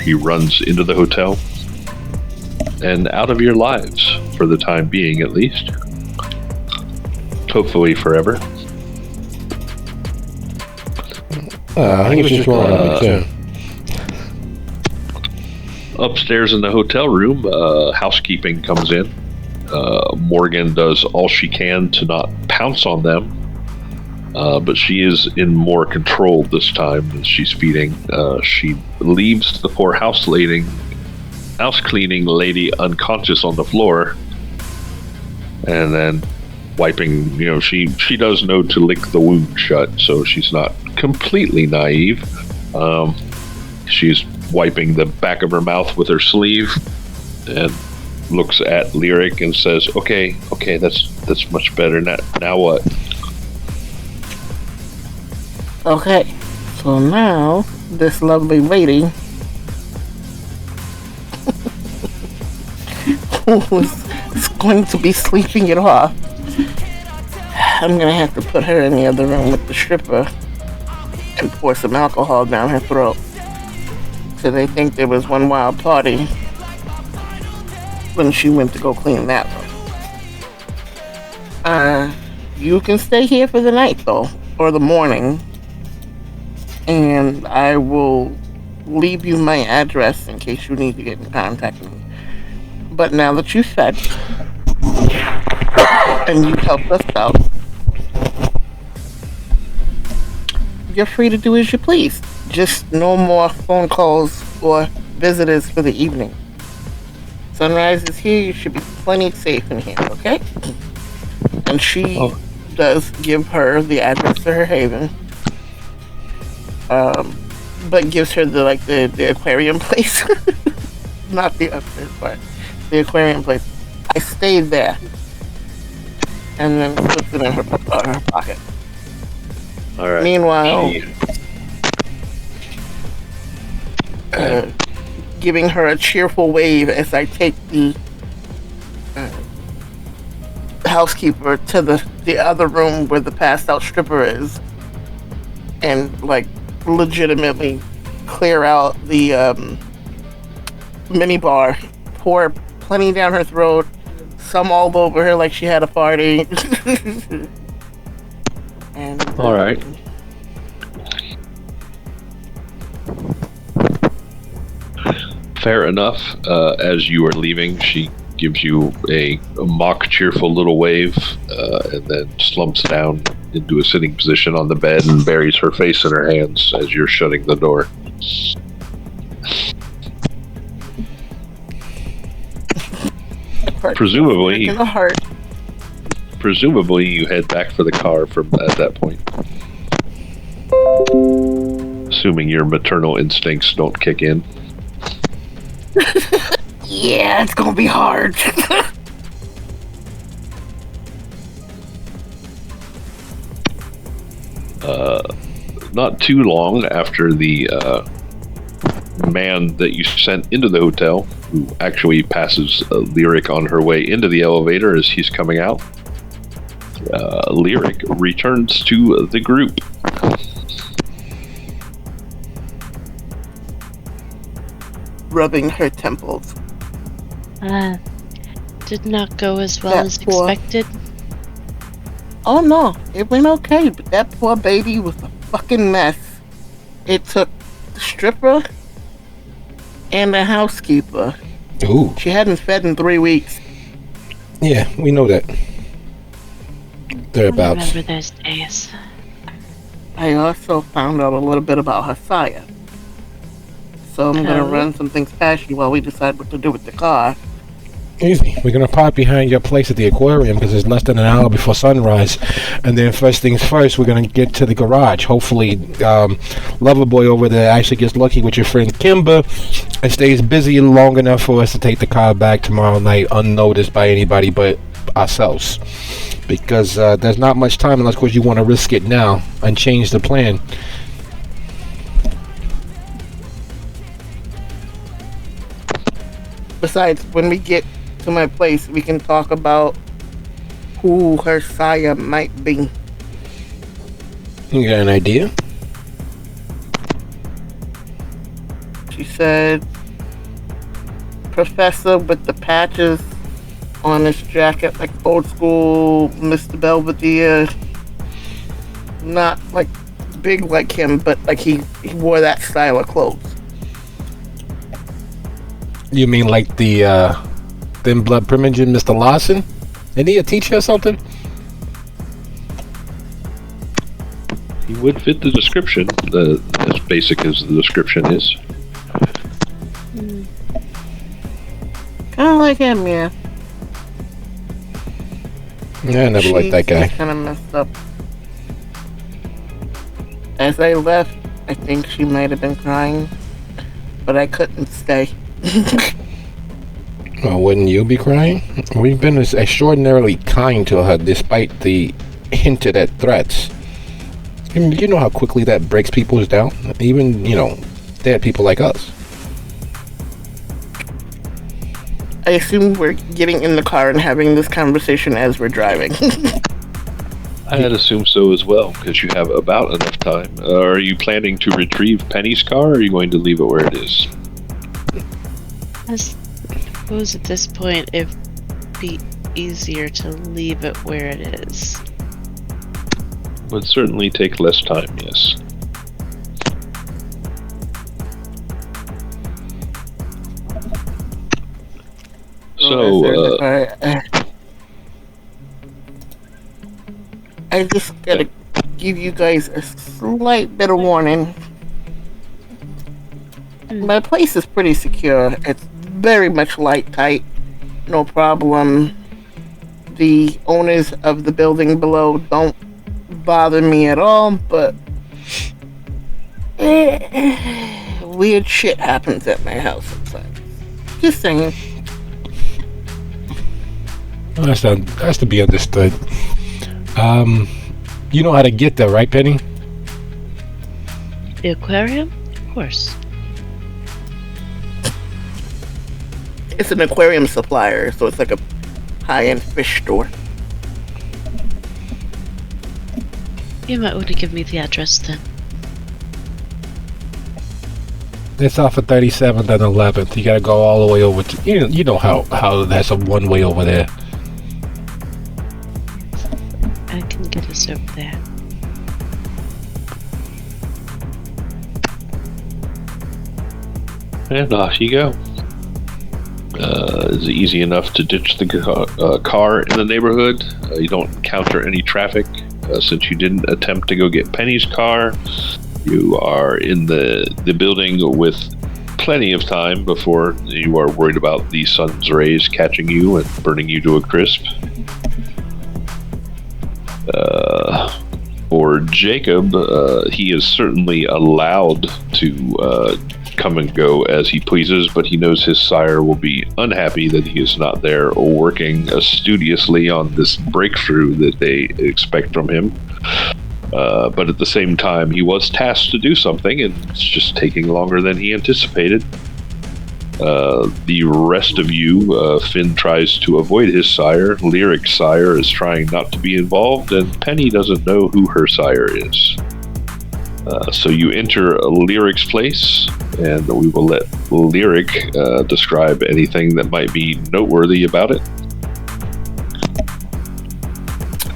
He runs into the hotel and out of your lives, for the time being at least. Hopefully forever. He was just rolling up too. Upstairs in the hotel room, housekeeping comes in. Morgan does all she can to not pounce on them, but she is in more control this time as she's feeding. She leaves the poor house cleaning lady unconscious on the floor, and then wiping, she does know to lick the wound shut, so she's not completely naive. She's wiping the back of her mouth with her sleeve and looks at Lyric and says, okay, that's much better. Now what? Okay, so now this lovely lady who's going to be sleeping it off, I'm gonna have to put her in the other room with the stripper and pour some alcohol down her throat. So they think there was one wild party when she went to go clean that room. You can stay here for the night though, or the morning, and I will leave you my address in case you need to get in contact with me. But now that you've fed and you helped us out, you're free to do as you please. Just no more phone calls or visitors for the evening. Sunrise is here, you should be plenty safe in here, okay? And she does give her the address to her haven. But gives her the aquarium place. Not the upstairs part. The aquarium place. I stayed there. And then puts it in her pocket. Alright. Meanwhile, giving her a cheerful wave as I take the housekeeper to the other room where the passed out stripper is, and legitimately clear out the mini bar, pour plenty down her throat, some all over her like she had a party. And all right. Fair enough. As you are leaving, she gives you a mock cheerful little wave, and then slumps down into a sitting position on the bed and buries her face in her hands as you're shutting the door. Presumably, you head back for the car at that point. Assuming your maternal instincts don't kick in. Yeah, it's gonna be hard. Not too long after the man that you sent into the hotel, who actually passes Lyric on her way into the elevator as he's coming out, Lyric returns to the group. Rubbing her temples. Did not go as well as expected. Oh no, it went okay, but that poor baby was a fucking mess. It took the stripper and the housekeeper. Ooh. She hadn't fed in 3 weeks. Yeah, we know that. Thereabouts. I remember those days. I also found out a little bit about her sire. So I'm gonna run some things past you while we decide what to do with the car. Easy. We're gonna park behind your place at the aquarium because it's less than an hour before sunrise, and then first things first, we're gonna get to the garage. Hopefully, Loverboy over there actually gets lucky with your friend Kimber and stays busy long enough for us to take the car back tomorrow night unnoticed by anybody but ourselves, because there's not much time unless, of course, you want to risk it now and change the plan. Besides, when we get to my place, we can talk about who her sire might be. You got an idea? She said, Professor with the patches on his jacket, like old school Mr. Belvedere. Not like big like him, but like he wore that style of clothes. You mean like the thin blood primogen, Mr. Lawson? Isn't he a teacher or something? He would fit the description, as basic as the description is. Kind of like him, yeah. Yeah, I never liked that guy. Kind of messed up. As I left, I think she might have been crying, but I couldn't stay. Well, wouldn't you be crying? We've been extraordinarily kind to her despite the hinted at threats. You know how quickly that breaks people down? Even, dead people like us. I assume we're getting in the car and having this conversation as we're driving. I had assumed so as well, because you have about enough time. Are you planning to retrieve Penny's car, or are you going to leave it where it is? I suppose at this point it'd be easier to leave it where it is. Would certainly take less time, yes. So, I just gotta give you guys a slight bit of warning. My place is pretty secure. It's very much light tight. No problem. The owners of the building below don't bother me at all, but weird shit happens at my house sometimes. Just saying. That's to be understood. You know how to get there, right, Penny? The aquarium? Of course. It's an aquarium supplier, so it's like a high-end fish store. You might want to give me the address then. It's off of 37th and 11th. You gotta go all the way over to... You know how that's a one-way over there. I can get us over there. And off you go. It's easy enough to ditch the car in the neighborhood. You don't encounter any traffic since you didn't attempt to go get Penny's car. You are in the building with plenty of time before you are worried about the sun's rays catching you and burning you to a crisp. For Jacob, he is certainly allowed to come and go as he pleases, but he knows his sire will be unhappy that he is not there working studiously on this breakthrough that they expect from him. But at the same time, he was tasked to do something, and it's just taking longer than he anticipated. The rest of you, Finn tries to avoid his sire, Lyric's sire is trying not to be involved, and Penny doesn't know who her sire is. So you enter Lyric's place, and we will let Lyric describe anything that might be noteworthy about it.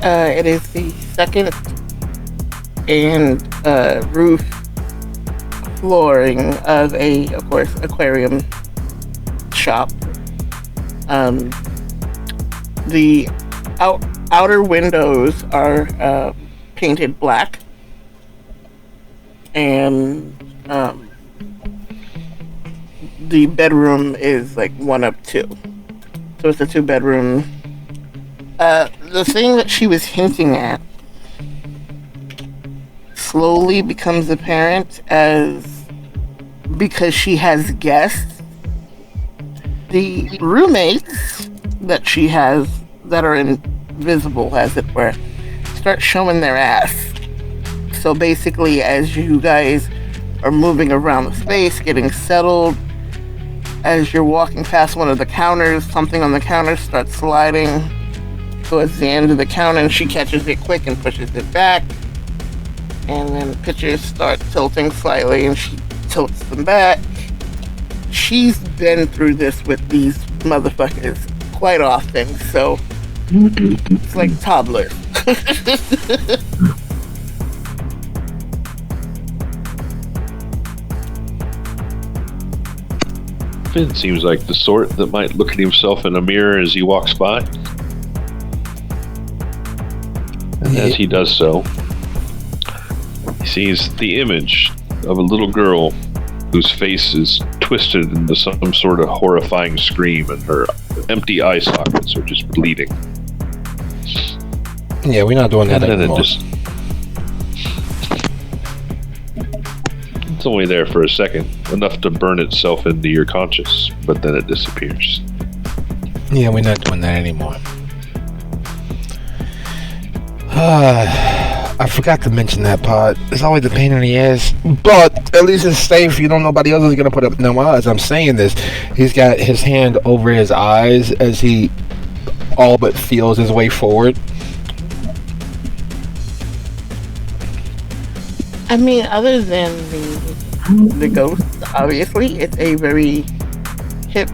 It is the second and roof flooring of a, of course, aquarium shop. The outer windows are painted black, and the bedroom is like 1 up 2, so it's a 2-bedroom. The thing that she was hinting at slowly becomes apparent as, because she has guests, the roommates that she has that are invisible, as it were, start showing their ass. So basically, as you guys are moving around the space, getting settled, as you're walking past one of the counters, something on the counter starts sliding towards the end of the counter, and she catches it quick and pushes it back. And then pictures start tilting slightly, and she tilts them back. She's been through this with these motherfuckers quite often, so it's like toddlers. Finn seems like the sort that might look at himself in a mirror as he walks by. And as he does so, he sees the image of a little girl whose face is twisted into some sort of horrifying scream, and her empty eye sockets are just bleeding. Yeah, we're not doing that And then anymore. it's only there for a second, enough to burn itself into your conscious, but then it disappears. Yeah, we're not doing that anymore. I forgot to mention that part. It's always a pain in the ass, but at least it's safe. You don't know nobody else is gonna put up. Now, as I'm saying this, he's got his hand over his eyes as he all but feels his way forward. I mean, other than the ghost, obviously, it's a very hip,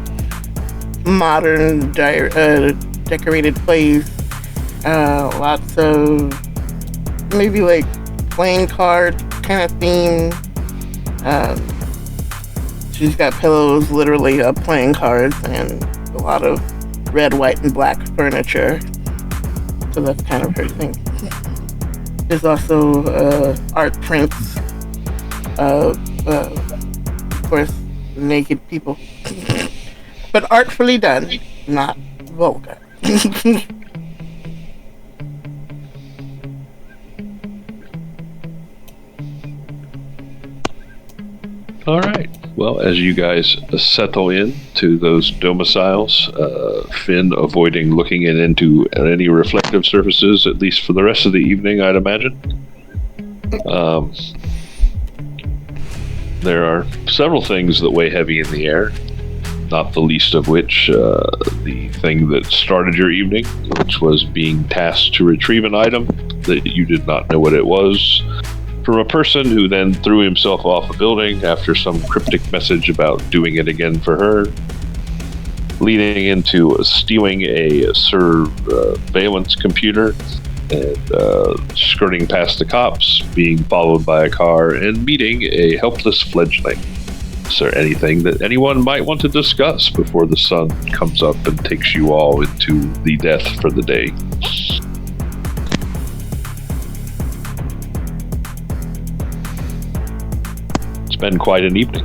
modern, decorated place. Lots of maybe like playing card kind of theme. She's got pillows literally of playing cards and a lot of red, white, and black furniture. So that's kind of her thing. There's also art prints of course, naked people. But artfully done, not vulgar. All right. Well, as you guys settle in to those domiciles, Finn avoiding looking into any reflective surfaces, at least for the rest of the evening, I'd imagine. There are several things that weigh heavy in the air, not the least of which the thing that started your evening, which was being tasked to retrieve an item that you did not know what it was, from a person who then threw himself off a building after some cryptic message about doing it again for her, leading into stealing a surveillance computer and skirting past the cops, being followed by a car, and meeting a helpless fledgling. Is there anything that anyone might want to discuss before the sun comes up and takes you all into the death for the day? It's been quite an evening.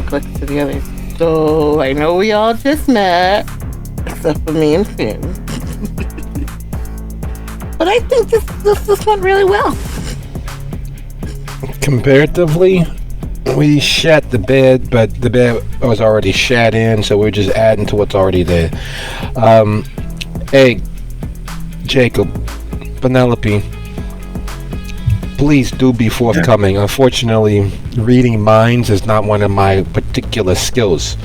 Click to the others. So I know we all just met, except for me and Finn. But I think this went really well. Comparatively, we shat the bed, but the bed was already shat in, so we're just adding to what's already there. Hey, Jacob, Penelope, please do be forthcoming. Unfortunately, reading minds is not one of my particular skills.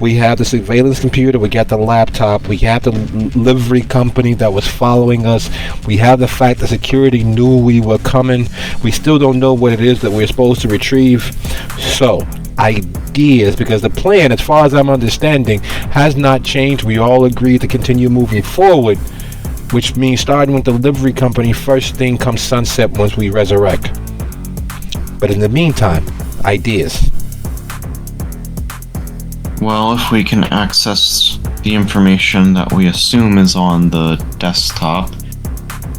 We have the surveillance computer, we got the laptop, we have the livery company that was following us, we have the fact that security knew we were coming. We still don't know what it is that we're supposed to retrieve. So, ideas, because the plan, as far as I'm understanding, has not changed. We all agreed to continue moving forward, which means starting with the livery company first thing come sunset once we resurrect. But in the meantime, ideas. Well, if we can access the information that we assume is on the desktop,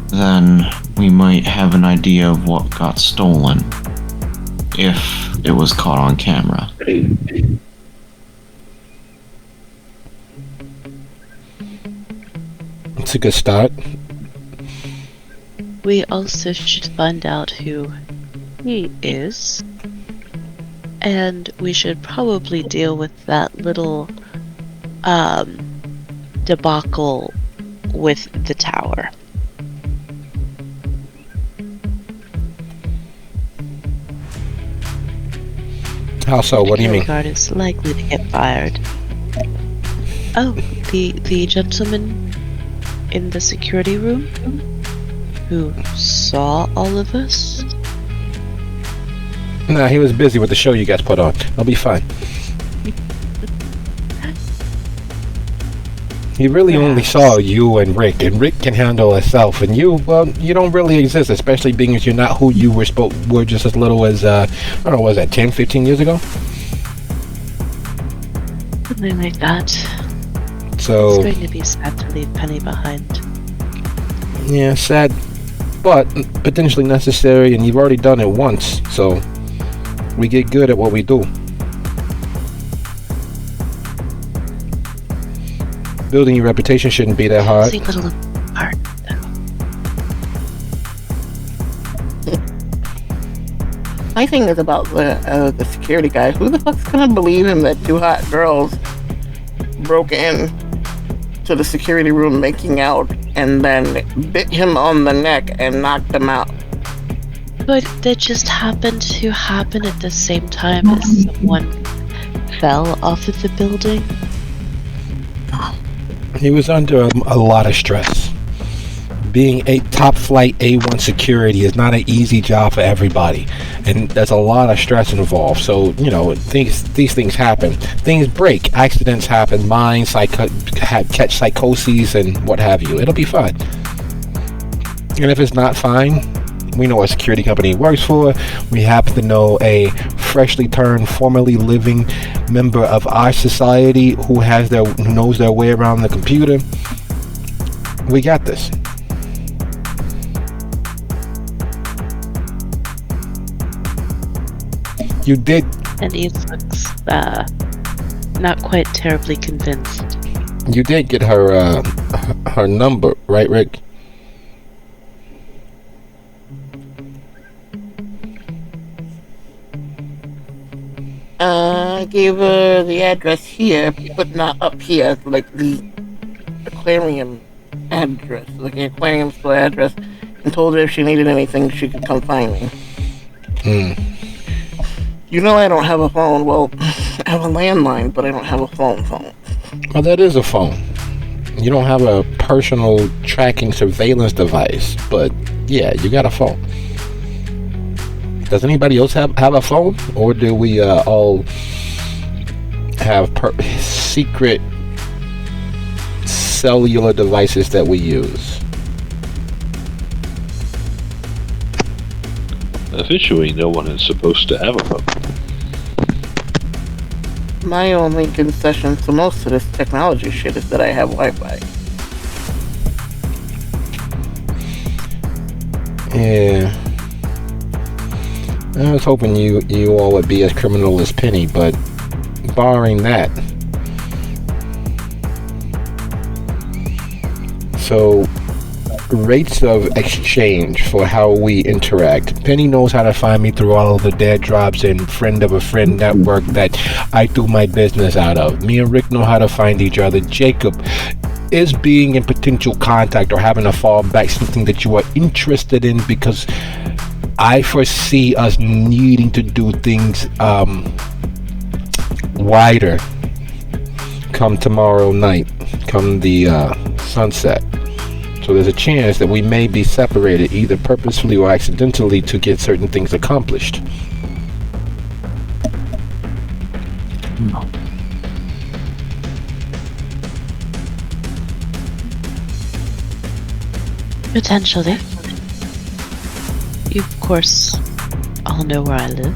then we might have an idea of what got stolen, if it was caught on camera. It's a good start. We also should find out who he is And we should probably deal with that little debacle with the tower. How so? What do you mean? Guard is likely to get fired. Oh, the gentleman in the security room who saw all of us? Nah, he was busy with the show you guys put on. I'll be fine. He really only saw you and Rick can handle himself, and you don't really exist, especially being as you're not who you were just as little as, I don't know, was that 10, 15 years ago? Something like that. So... It's going to be sad to leave Penny behind. Yeah, sad, but potentially necessary, and you've already done it once, so we get good at what we do. Building your reputation shouldn't be that hard. It's a little hard, though. My thing is about the security guy. Who the fuck's gonna believe him that two hot girls broke in to the security room making out and then bit him on the neck and knocked him out? But that just happened to happen at the same time as someone fell off of the building. He was under a lot of stress. Being a top flight A1 security is not an easy job for everybody, and there's a lot of stress involved. So these things happen. Things break. Accidents happen. Minds catch psychoses and what have you. It'll be fine. And if it's not fine, we know what security company he works for. We happen to know a freshly turned, formerly living member of our society who knows their way around the computer. We got this. You did. And he looks not quite terribly convinced. You did get her number, right, Rick? I gave her the address here, but not up here, like the aquarium address, like the aquarium store address, and told her if she needed anything, she could come find me. You know I don't have a phone. Well, I have a landline, but I don't have a phone. Well, that is a phone. You don't have a personal tracking surveillance device, but yeah, you got a phone. Does anybody else have a phone? Or do we all have secret cellular devices that we use? Officially, no one is supposed to have a phone. My only concession to most of this technology shit is that I have Wi-Fi. Yeah. I was hoping you all would be as criminal as Penny, but barring that. So, rates of exchange for how we interact. Penny knows how to find me through all of the dead drops and friend of a friend network that I do my business out of. Me and Rick know how to find each other. Jacob is being in potential contact or having a fallback, something that you are interested in, because I foresee us needing to do things wider come tomorrow night, come the sunset. So there's a chance that we may be separated, either purposefully or accidentally, to get certain things accomplished. Potentially. You, of course, all know where I live.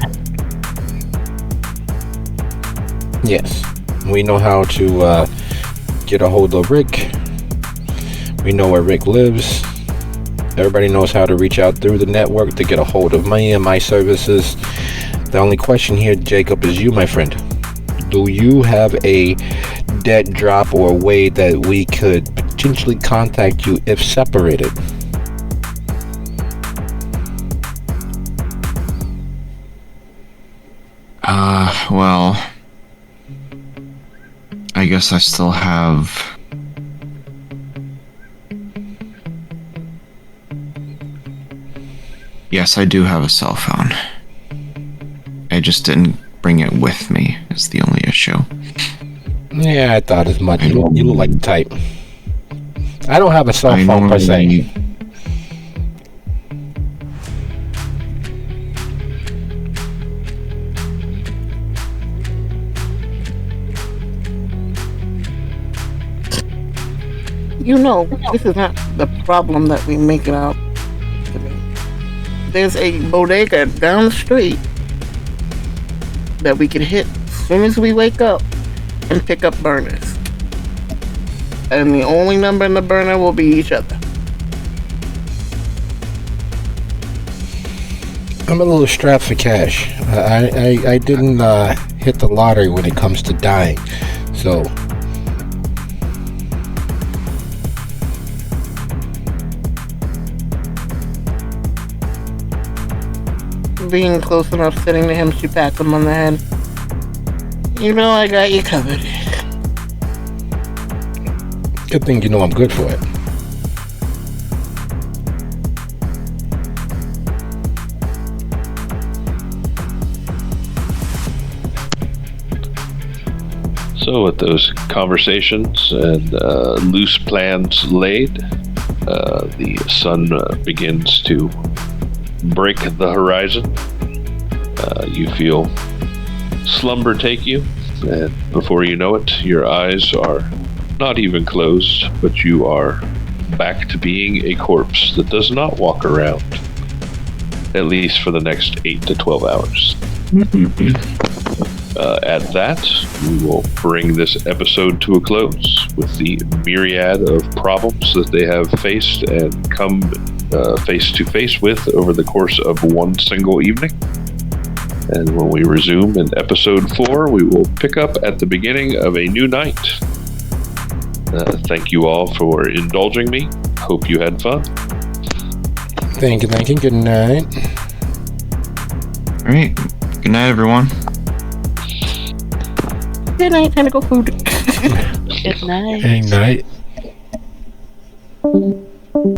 Yes. We know how to get a hold of Rick. We know where Rick lives. Everybody knows how to reach out through the network to get a hold of me and my services. The only question here, Jacob, is you, my friend. Do you have a dead drop or a way that we could potentially contact you if separated? Well, I guess I still have... Yes, I do have a cell phone. I just didn't bring it with me, is the only issue. Yeah, I thought as much. You look like the type. I don't have a cell phone per se. You know, this is not the problem that we make it out to be. There's a bodega down the street that we can hit as soon as we wake up and pick up burners. And the only number in the burner will be each other. I'm a little strapped for cash. I didn't hit the lottery when it comes to dying, so. Being close enough sitting to him, she pats him on the head. You know I got you covered. Good thing you know I'm good for it. So, with those conversations and loose plans laid, the sun begins to break the horizon. You feel slumber take you, and before you know it, your eyes are not even closed, but you are back to being a corpse that does not walk around, at least for the next 8 to 12 hours. At that, we will bring this episode to a close with the myriad of problems that they have faced and come face to face with over the course of one single evening. And when we resume in episode 4, we will pick up at the beginning of a new night. Thank you all for indulging me. Hope you had fun. Thank you. Good night. All right. Good night, everyone. Good night, time to go food. Good night. Good night.